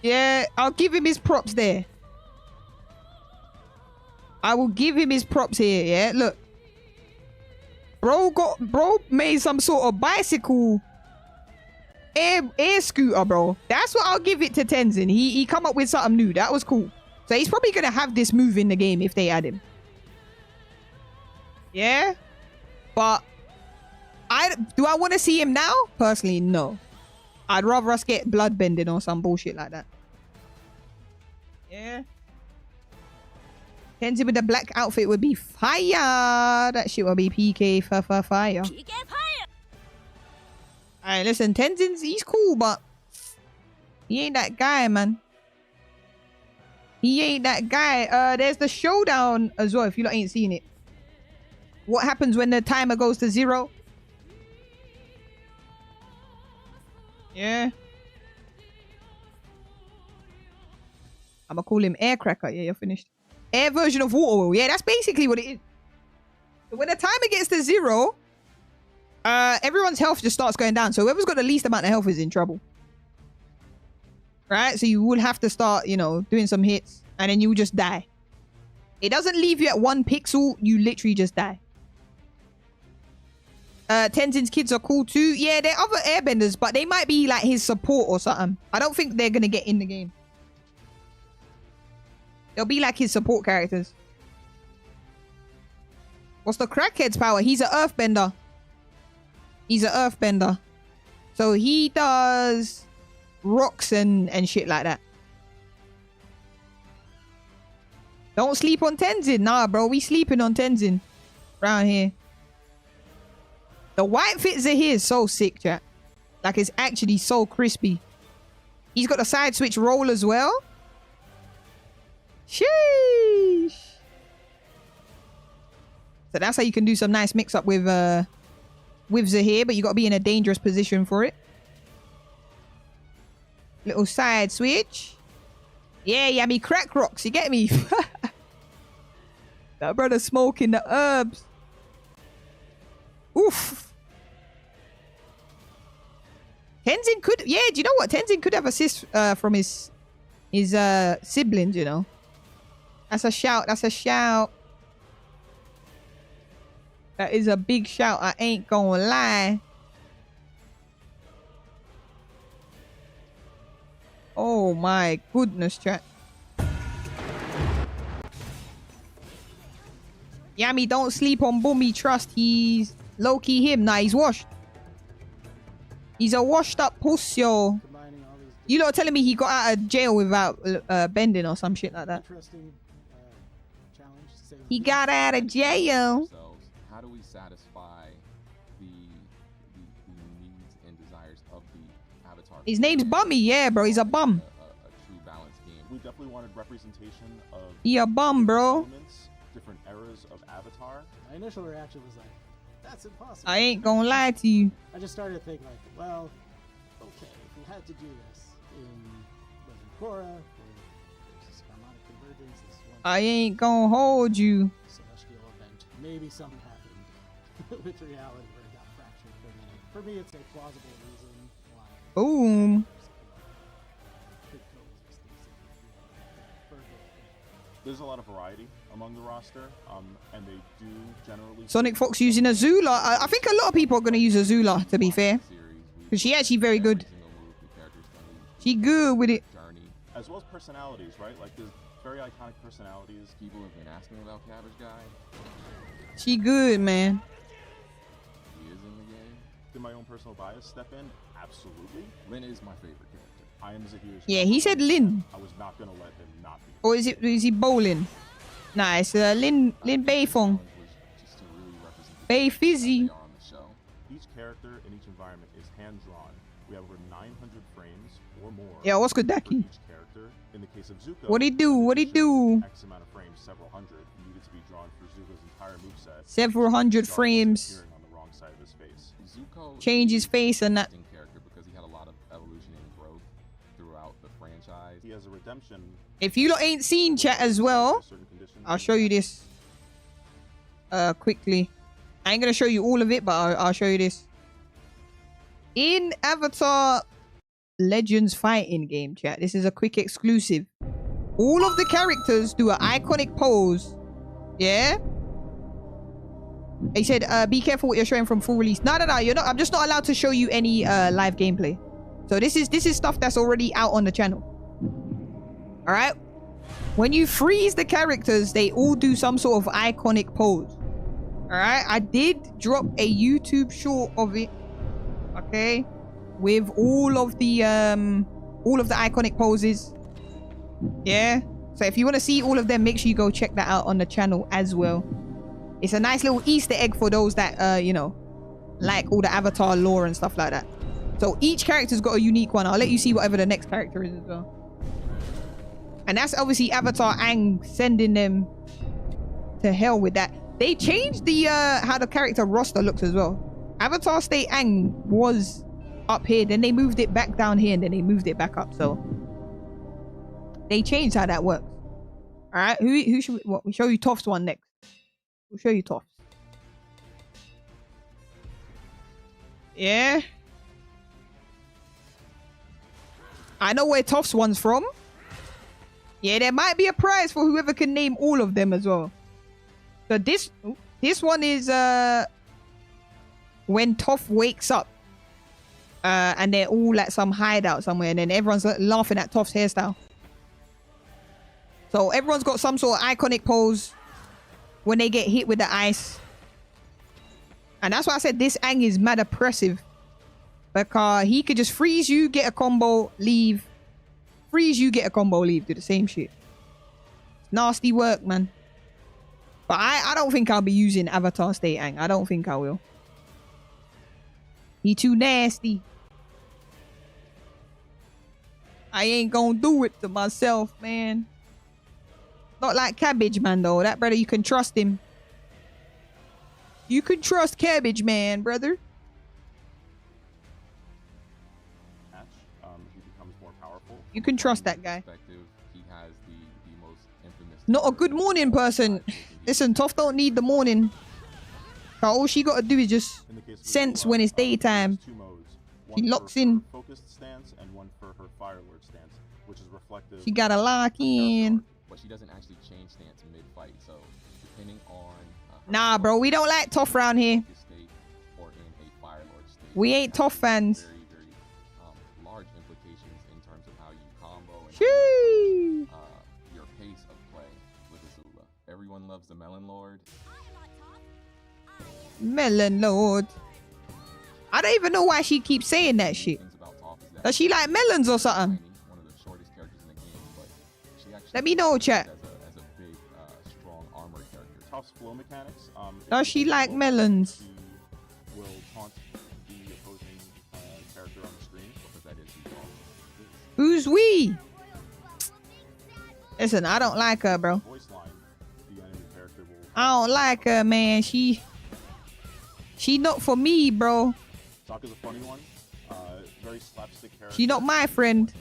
Yeah, I'll give him his props there. I will give him his props here, yeah? Look. Bro made some sort of bicycle air scooter, bro. That's what I'll give it to Tenzin. He come up with something new. That was cool. So he's probably going to have this move in the game if they add him. Yeah? But do I want to see him now? Personally, no. I'd rather us get bloodbending or some bullshit like that. Yeah. Tenzin with the black outfit would be fire. That shit would be PK fire. Alright, listen. Tenzin's, he's cool, but he ain't that guy, man. He ain't that guy. There's the showdown as well, if you lot ain't seen it. What happens when the timer goes to 0? Yeah. I'm gonna call him Air Cracker. Yeah, you're finished. Air version of water wheel. Yeah, that's basically what it is. So when the timer gets to 0, everyone's health just starts going down. So whoever's got the least amount of health is in trouble. Right? So you will have to start, you know, doing some hits. And then you will just die. It doesn't leave you at 1 pixel. You literally just die. Tenzin's kids are cool too. Yeah, they're other airbenders, but they might be like his support or something. I don't think they're gonna get in the game. They'll be like his support characters. What's the crackhead's power? He's an earthbender. He's an earthbender. So he does rocks and shit like that. Don't sleep on Tenzin. Nah, bro. We sleeping on Tenzin. Around here. The white fits are here is so sick, chat. Like, it's actually so crispy. He's got the side switch roll as well. Sheesh. So that's how you can do some nice mix up with Zahir, but you got to be in a dangerous position for it. Little side switch. Yeah, yummy crack rocks. You get me? That brother smoking the herbs. Oof. Tenzin could, yeah, do you know what? Tenzin could have assist from his siblings, you know. That's a shout. That's a shout. That is a big shout. I ain't gonna lie. Oh my goodness, chat. Yami, don't sleep on Boomy. Trust he's low-key him. Nah, he's washed. He's a washed up puss, yo. You lot are telling me he got out of jail without bending or some shit like that. He got out of jail. How do we satisfy the needs and desires of the avatar? His name's Bummy, yeah, bro. He's a bum. A true balance game. We definitely wanted representation of he a bum, bro. Different eras of Avatar. My initial reaction was like, that's impossible. I ain't gonna lie to you. I just started to think like, well, okay, if we had to do this in Legend of Korra, where there's this harmonic convergence, this one I ain't gonna hold you. celestial event, maybe something happened with reality where it got fractured for a minute. For me, it's a plausible reason why. Boom. There's a lot of variety among the roster, and they do generally... Sonic Fox using Azula. I think a lot of people are going to use Azula, to be fair. Because she's actually very good. She good with it. As well as personalities, right? Like, there's very iconic personalities. People have been asking about Cabbage Guy. She good, man. He is in the game. Did my own personal bias step in? Absolutely. Lin is my favorite character. I am Zahir's. Yeah, he said Lin. I was not going to let him not be. Or is he bowling? Nice. Lin Beifong. Bay Fizzy. Each character in each environment is hand-drawn. We have over 900 frames or more. Yeah, what's good, Daki? Each character. In the case of Zuko, what he do? What he do? X amount of frames, several hundred, needed to be drawn for Zuko's entire moveset. Several hundred frames. On the wrong side of his face. Zuko change his face and that. Character because he had a lot of evolution and growth throughout the franchise. He has a redemption. If you lot ain't seen chat as well, I'll show you this quickly. I ain't gonna show you all of it, but I'll show you this. In Avatar Legends fighting game, chat, this is a quick exclusive. All of the characters do an iconic pose. Yeah? He said, be careful what you're showing from full release. No, you're not. I'm just not allowed to show you any live gameplay. So this is stuff that's already out on the channel. All right? When you freeze the characters, they all do some sort of iconic pose. All right? I did drop a YouTube short of it. Okay? With all of the iconic poses. Yeah? So if you want to see all of them, make sure you go check that out on the channel as well. It's a nice little Easter egg for those that, you know, like all the Avatar lore and stuff like that. So each character's got a unique one. I'll let you see whatever the next character is as well. And that's obviously Avatar Aang sending them to hell with that. They changed the how the character roster looks as well. Avatar State Aang was up here, then they moved it back down here, and then they moved it back up. So they changed how that works. All right, who should we show you Toph's one next? We'll show you Toph's. Yeah. I know where Toph's one's from. Yeah, there might be a prize for whoever can name all of them as well. So this one is when Toph wakes up. And they're all at some hideout somewhere, and then everyone's laughing at Toph's hairstyle. So everyone's got some sort of iconic pose when they get hit with the ice. And that's why I said this Aang is mad oppressive. Because he could just freeze you, get a combo, leave. Freeze you, get a combo, leave. Do the same shit. Nasty work, man. But I don't think I'll be using Avatar State Aang. I don't think I will. He too nasty. I ain't gonna do it to myself, man. Not like Cabbage Man, though. That brother, you can trust him. You can trust Cabbage Man, brother. He becomes more powerful. You can trust that guy. He has the most infamous. Not a good morning person. Listen, Toph don't need the morning. All she gotta do is just sense when it's daytime. She locks in. Focused stance and one for her Fire Lord stance, which is reflective. She gotta lock in. But she doesn't actually change stance mid-fight, so depending on. Nah, bro, we don't like Toph around here. We ain't Toph fans. Very large implications in terms of how you combo and your pace of play with Azula. Everyone loves the Melon Lord. Melon Lord. I don't even know why she keeps saying that shit. Does she like melons or something? One of the shortest characters in the game, but she actually let me know, chat. As a big, strong armor character. Toph's flow mechanics. Does she like melons? She will taunt the opposing character on the screen because that is Who's we? Listen, I don't like her, bro. Voice line, the enemy character will. I don't like her, man. She not for me, bro. Sokka's a funny one. Very slapstick character. She not my friend.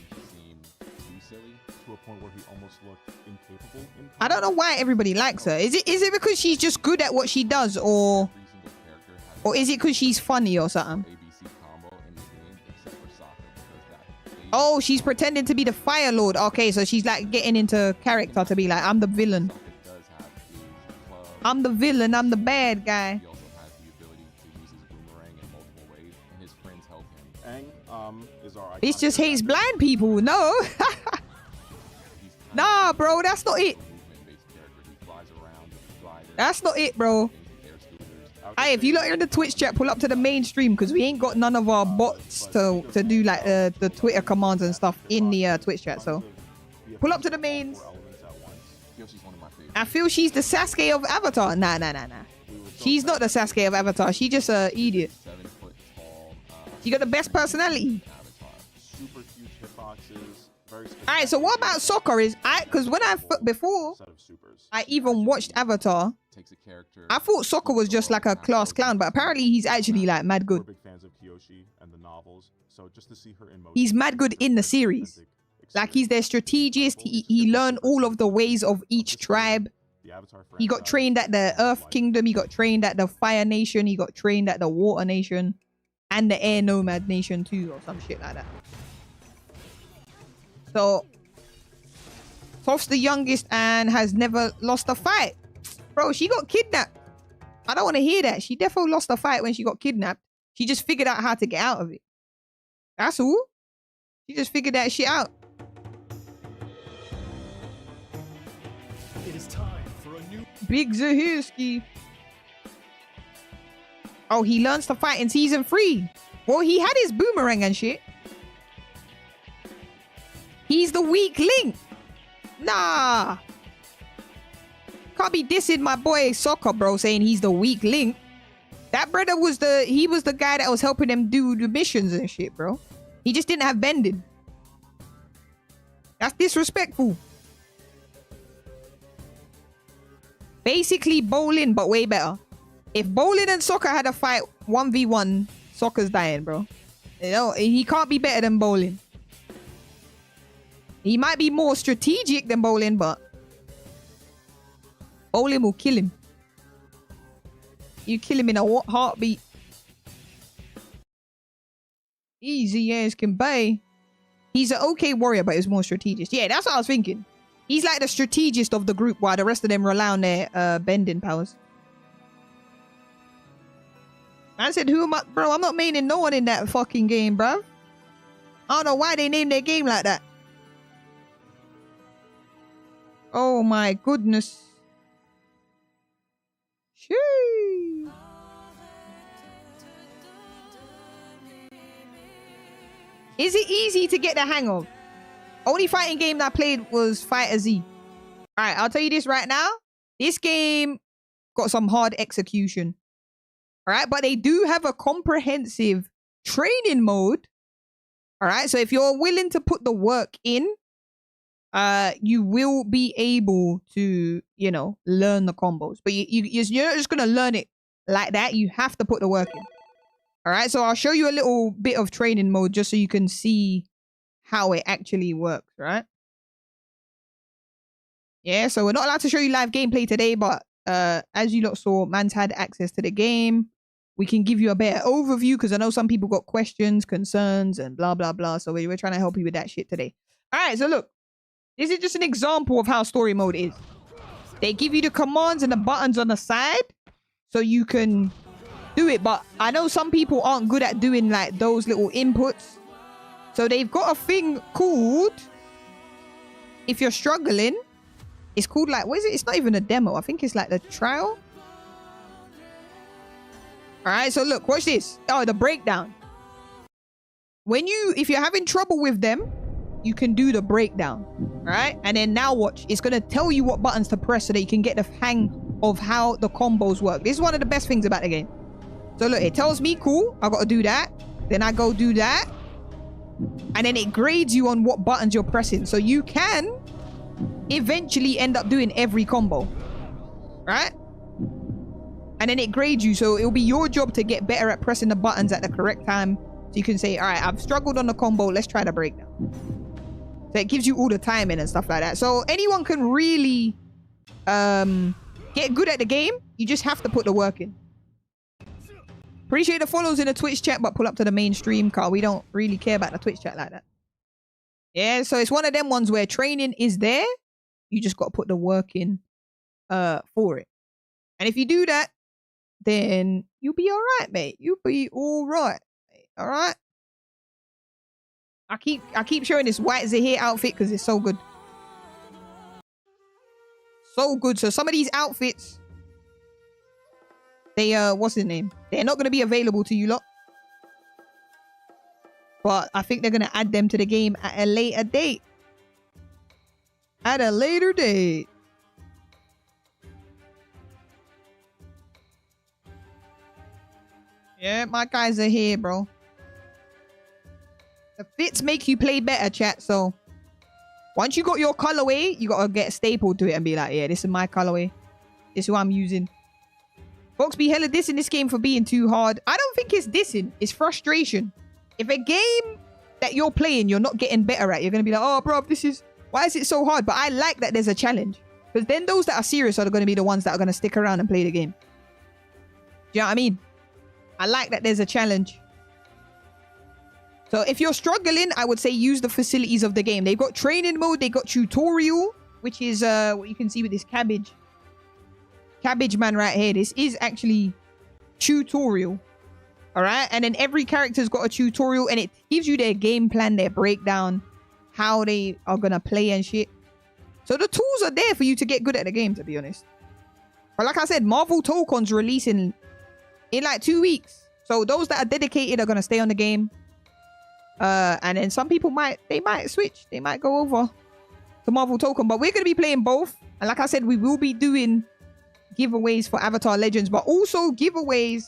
To a point where he almost looked incapable. I don't know why everybody likes her. Is it because she's just good at what she does, or is it because she's funny or something? Oh, she's pretending to be the Fire Lord. Okay, so she's like getting into character to be like, I'm the villain. I'm the villain. I'm the bad guy. This just hates blind people. No. Nah, bro, that's not it. That's not it, bro. Hey, if you lot are in the Twitch chat, pull up to the main stream because we ain't got none of our bots to do like the Twitter commands and stuff in the Twitch chat. So pull up to the mains. I feel she's the Sasuke of Avatar. Nah. She's not the Sasuke of Avatar. She just a idiot. She got the best personality. Super huge hitboxes. Alright, so what about Sokka is because when before I even watched Avatar, I thought Sokka was just like a class clown, but apparently he's actually like mad good. We're big fans of Kyoshi and the novels, so just to see her in motion, he's mad good in the series. Like he's their strategist. He learned all of the ways of each tribe. He got trained at the Earth Kingdom. He got trained at the Fire Nation. He got trained at the Water Nation. And the Air Nomad Nation too, or some shit like that. So, Toph's the youngest and has never lost a fight. Bro, she got kidnapped. I don't want to hear that. She definitely lost a fight when she got kidnapped. She just figured out how to get out of it. That's all. She just figured that shit out. It is time for a new Big Zahirski. Oh, he learns to fight in season 3. Well, he had his boomerang and shit. He's the weak link. Nah. Can't be dissing my boy Sokka, bro, saying he's the weak link. That brother was the guy that was helping him do the missions and shit, bro. He just didn't have bending. That's disrespectful. Basically bowling, but way better. If Bowling and Sokka had a fight 1v1, Sokka's dying, bro. You know, he can't be better than Bowling. He might be more strategic than Bowling, but Bowling will kill him. You kill him in a heartbeat. Easy as can be. He's an okay warrior, but he's more strategist. Yeah, that's what I was thinking. He's like the strategist of the group, while the rest of them rely on their bending powers. I said, who am I? Bro, I'm not maining no one in that fucking game, bro. I don't know why they named their game like that. Oh my goodness. Shee. Is it easy to get the hang of? Only fighting game that I played was Fighter Z. Alright, I'll tell you this right now. This game got some hard execution. All right, but they do have a comprehensive training mode. All right. So if you're willing to put the work in, you will be able to, you know, learn the combos. But you're not just going to learn it like that. You have to put the work in. All right. So I'll show you a little bit of training mode just so you can see how it actually works, right? Yeah. So we're not allowed to show you live gameplay today, but as you lot saw, man's had access to the game. We can give you a better overview because I know some people got questions, concerns, and blah, blah, blah. So we're trying to help you with that shit today. All right, so look. This is just an example of how story mode is. They give you the commands and the buttons on the side so you can do it. But I know some people aren't good at doing like those little inputs. So they've got a thing called, if you're struggling, it's called like, what is it? It's not even a demo. I think it's like the trial. All right, so look, watch this. Oh, the breakdown. If you're having trouble with them, you can do the breakdown. All right, and then now watch. It's going to tell you what buttons to press so that you can get the hang of how the combos work. This is one of the best things about the game. So look, it tells me, cool, I got to do that. Then I go do that. And then it grades you on what buttons you're pressing. So you can eventually end up doing every combo. Right? And then it grades you. So it'll be your job to get better at pressing the buttons at the correct time. So you can say, all right, I've struggled on the combo. Let's try the breakdown. So it gives you all the timing and stuff like that. So anyone can really get good at the game. You just have to put the work in. Appreciate the follows in the Twitch chat, but pull up to the main stream, Carl. We don't really care about the Twitch chat like that. Yeah, so it's one of them ones where training is there. You just got to put the work in for it. And if you do that, then you'll be all right, mate. You'll be all right. All right. I keep showing this white Zahir outfit because it's so good. So good. So some of these outfits, they what's his name? They're not going to be available to you lot. But I think they're going to add them to the game at a later date. At a later date. Yeah, my guys are here, bro. The fits make you play better, chat. So once you got your colorway, you got to get stapled to it and be like, yeah, this is my colorway. This is what I'm using. Folks be hella dissing this game for being too hard. I don't think it's dissing. It's frustration. If a game that you're playing, you're not getting better at, you're going to be like, oh, bro, why is it so hard? But I like that there's a challenge. Because then those that are serious are going to be the ones that are going to stick around and play the game. Do you know what I mean? I like that there's a challenge. So if you're struggling, I would say use the facilities of the game. They've got training mode. They got tutorial, which is what you can see with this cabbage man right here. This is actually tutorial. All right. And then every character's got a tutorial and it gives you their game plan, their breakdown, how they are going to play and shit. So the tools are there for you to get good at the game, to be honest. But like I said, Marvel Tokon's releasing in like 2 weeks. So those that are dedicated are going to stay on the game. And then some people might switch. They might go over to Marvel Tokon. But we're going to be playing both. And like I said, we will be doing giveaways for Avatar Legends, but also giveaways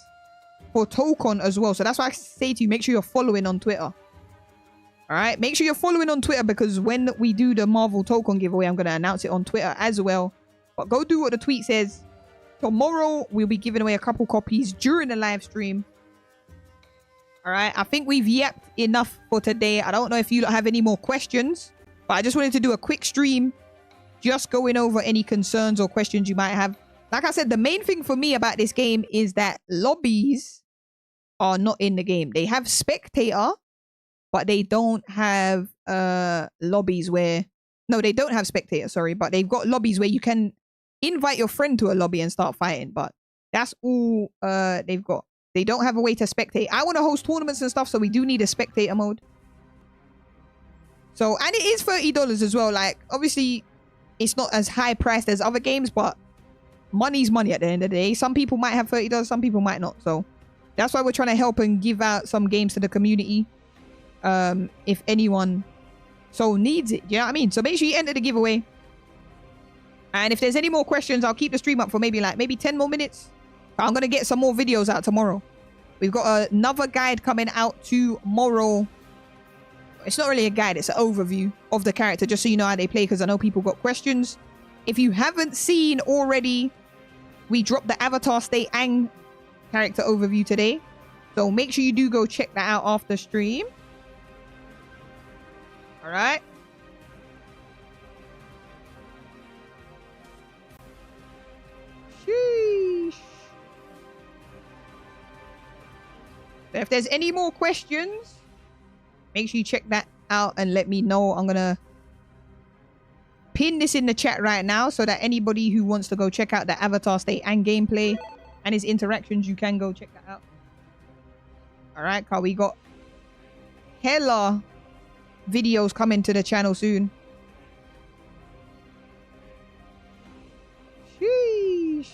for Tokon as well. So that's why I say to you, make sure you're following on Twitter. All right. Make sure you're following on Twitter because when we do the Marvel Tokon giveaway, I'm going to announce it on Twitter as well. But go do what the tweet says. Tomorrow, we'll be giving away a couple copies during the live stream. All right. I think we've yapped enough for today. I don't know if you don't have any more questions, but I just wanted to do a quick stream just going over any concerns or questions you might have. Like I said, the main thing for me about this game is that lobbies are not in the game. They have spectator, but they don't have lobbies where... No, they don't have spectator, sorry. But they've got lobbies where you can invite your friend to a lobby and start fighting. But that's all they've got. They don't have a way to spectate. I want to host tournaments and stuff, so we do need a spectator mode. So, and it is $30 as well. Like, obviously, it's not as high priced as other games, but money's money at the end of the day. Some people might have $30, some people might not. So, that's why we're trying to help and give out some games to the community. If anyone so needs it. You know what I mean? So, make sure you enter the giveaway. And if there's any more questions, I'll keep the stream up for maybe 10 more minutes. I'm going to get some more videos out tomorrow. We've got another guide coming out tomorrow. It's not really a guide, it's an overview of the character, just so you know how they play, because I know people got questions. If you haven't seen already, we dropped the Avatar State Aang character overview today. So make sure you do go check that out after stream. Alright. Sheesh. If there's any more questions, make sure you check that out and let me know. I'm gonna pin this in the chat right now so that anybody who wants to go check out the Avatar State and gameplay and his interactions, you can go check that out. Alright, cause we got hella videos coming to the channel soon. Sheesh.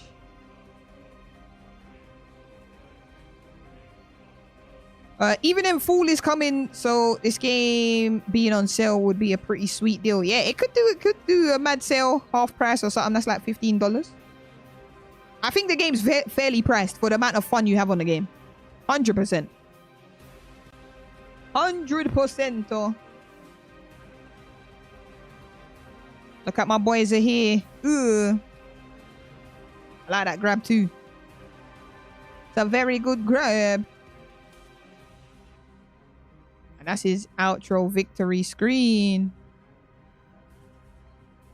Even in Fall is coming, so this game being on sale would be a pretty sweet deal. Yeah, it could do a mad sale, half price or something. That's like $15. I think the game's fairly priced for the amount of fun you have on the game. 100%. 100%. Look at my boys are here. Ooh. I like that grab too. It's a very good grab. And that's his outro victory screen.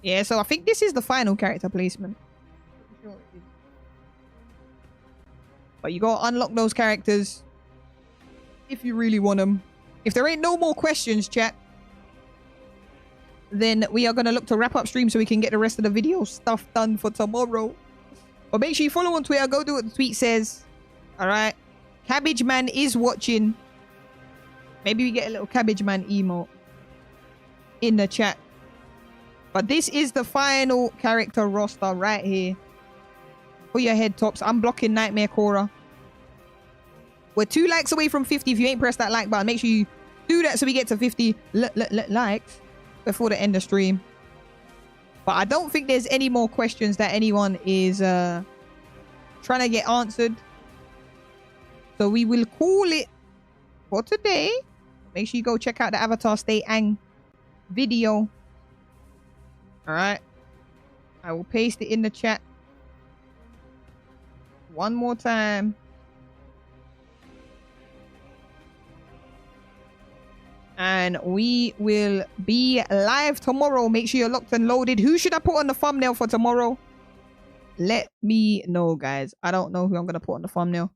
Yeah, so I think this is the final character placement. Pretty sure it is. But you gotta unlock those characters if you really want them. If there ain't no more questions, chat, then we are going to look to wrap up stream so we can get the rest of the video stuff done for tomorrow. But make sure you follow on Twitter. Go do what the tweet says. Alright. Cabbage Man is watching. Maybe we get a little Cabbage Man emote in the chat. But this is the final character roster right here. For your head tops. I'm blocking Nightmare Cora. We're 2 likes away from 50. If you ain't pressed that like button, make sure you do that so we get to 50 likes before the end of stream. But I don't think there's any more questions that anyone is trying to get answered. So we will call it for today. Make sure you go check out the Avatar State Aang video. Alright. I will paste it in the chat one more time. And we will be live tomorrow. Make sure you're locked and loaded. Who should I put on the thumbnail for tomorrow? Let me know, guys. I don't know who I'm going to put on the thumbnail.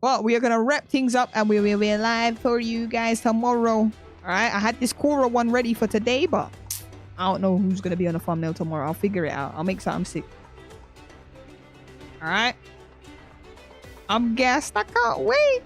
But we are going to wrap things up and we will be live for you guys tomorrow. All right. I had this Korra one ready for today, but I don't know who's going to be on the thumbnail tomorrow. I'll figure it out. I'll make something sick. All right. I'm gassed. I can't wait.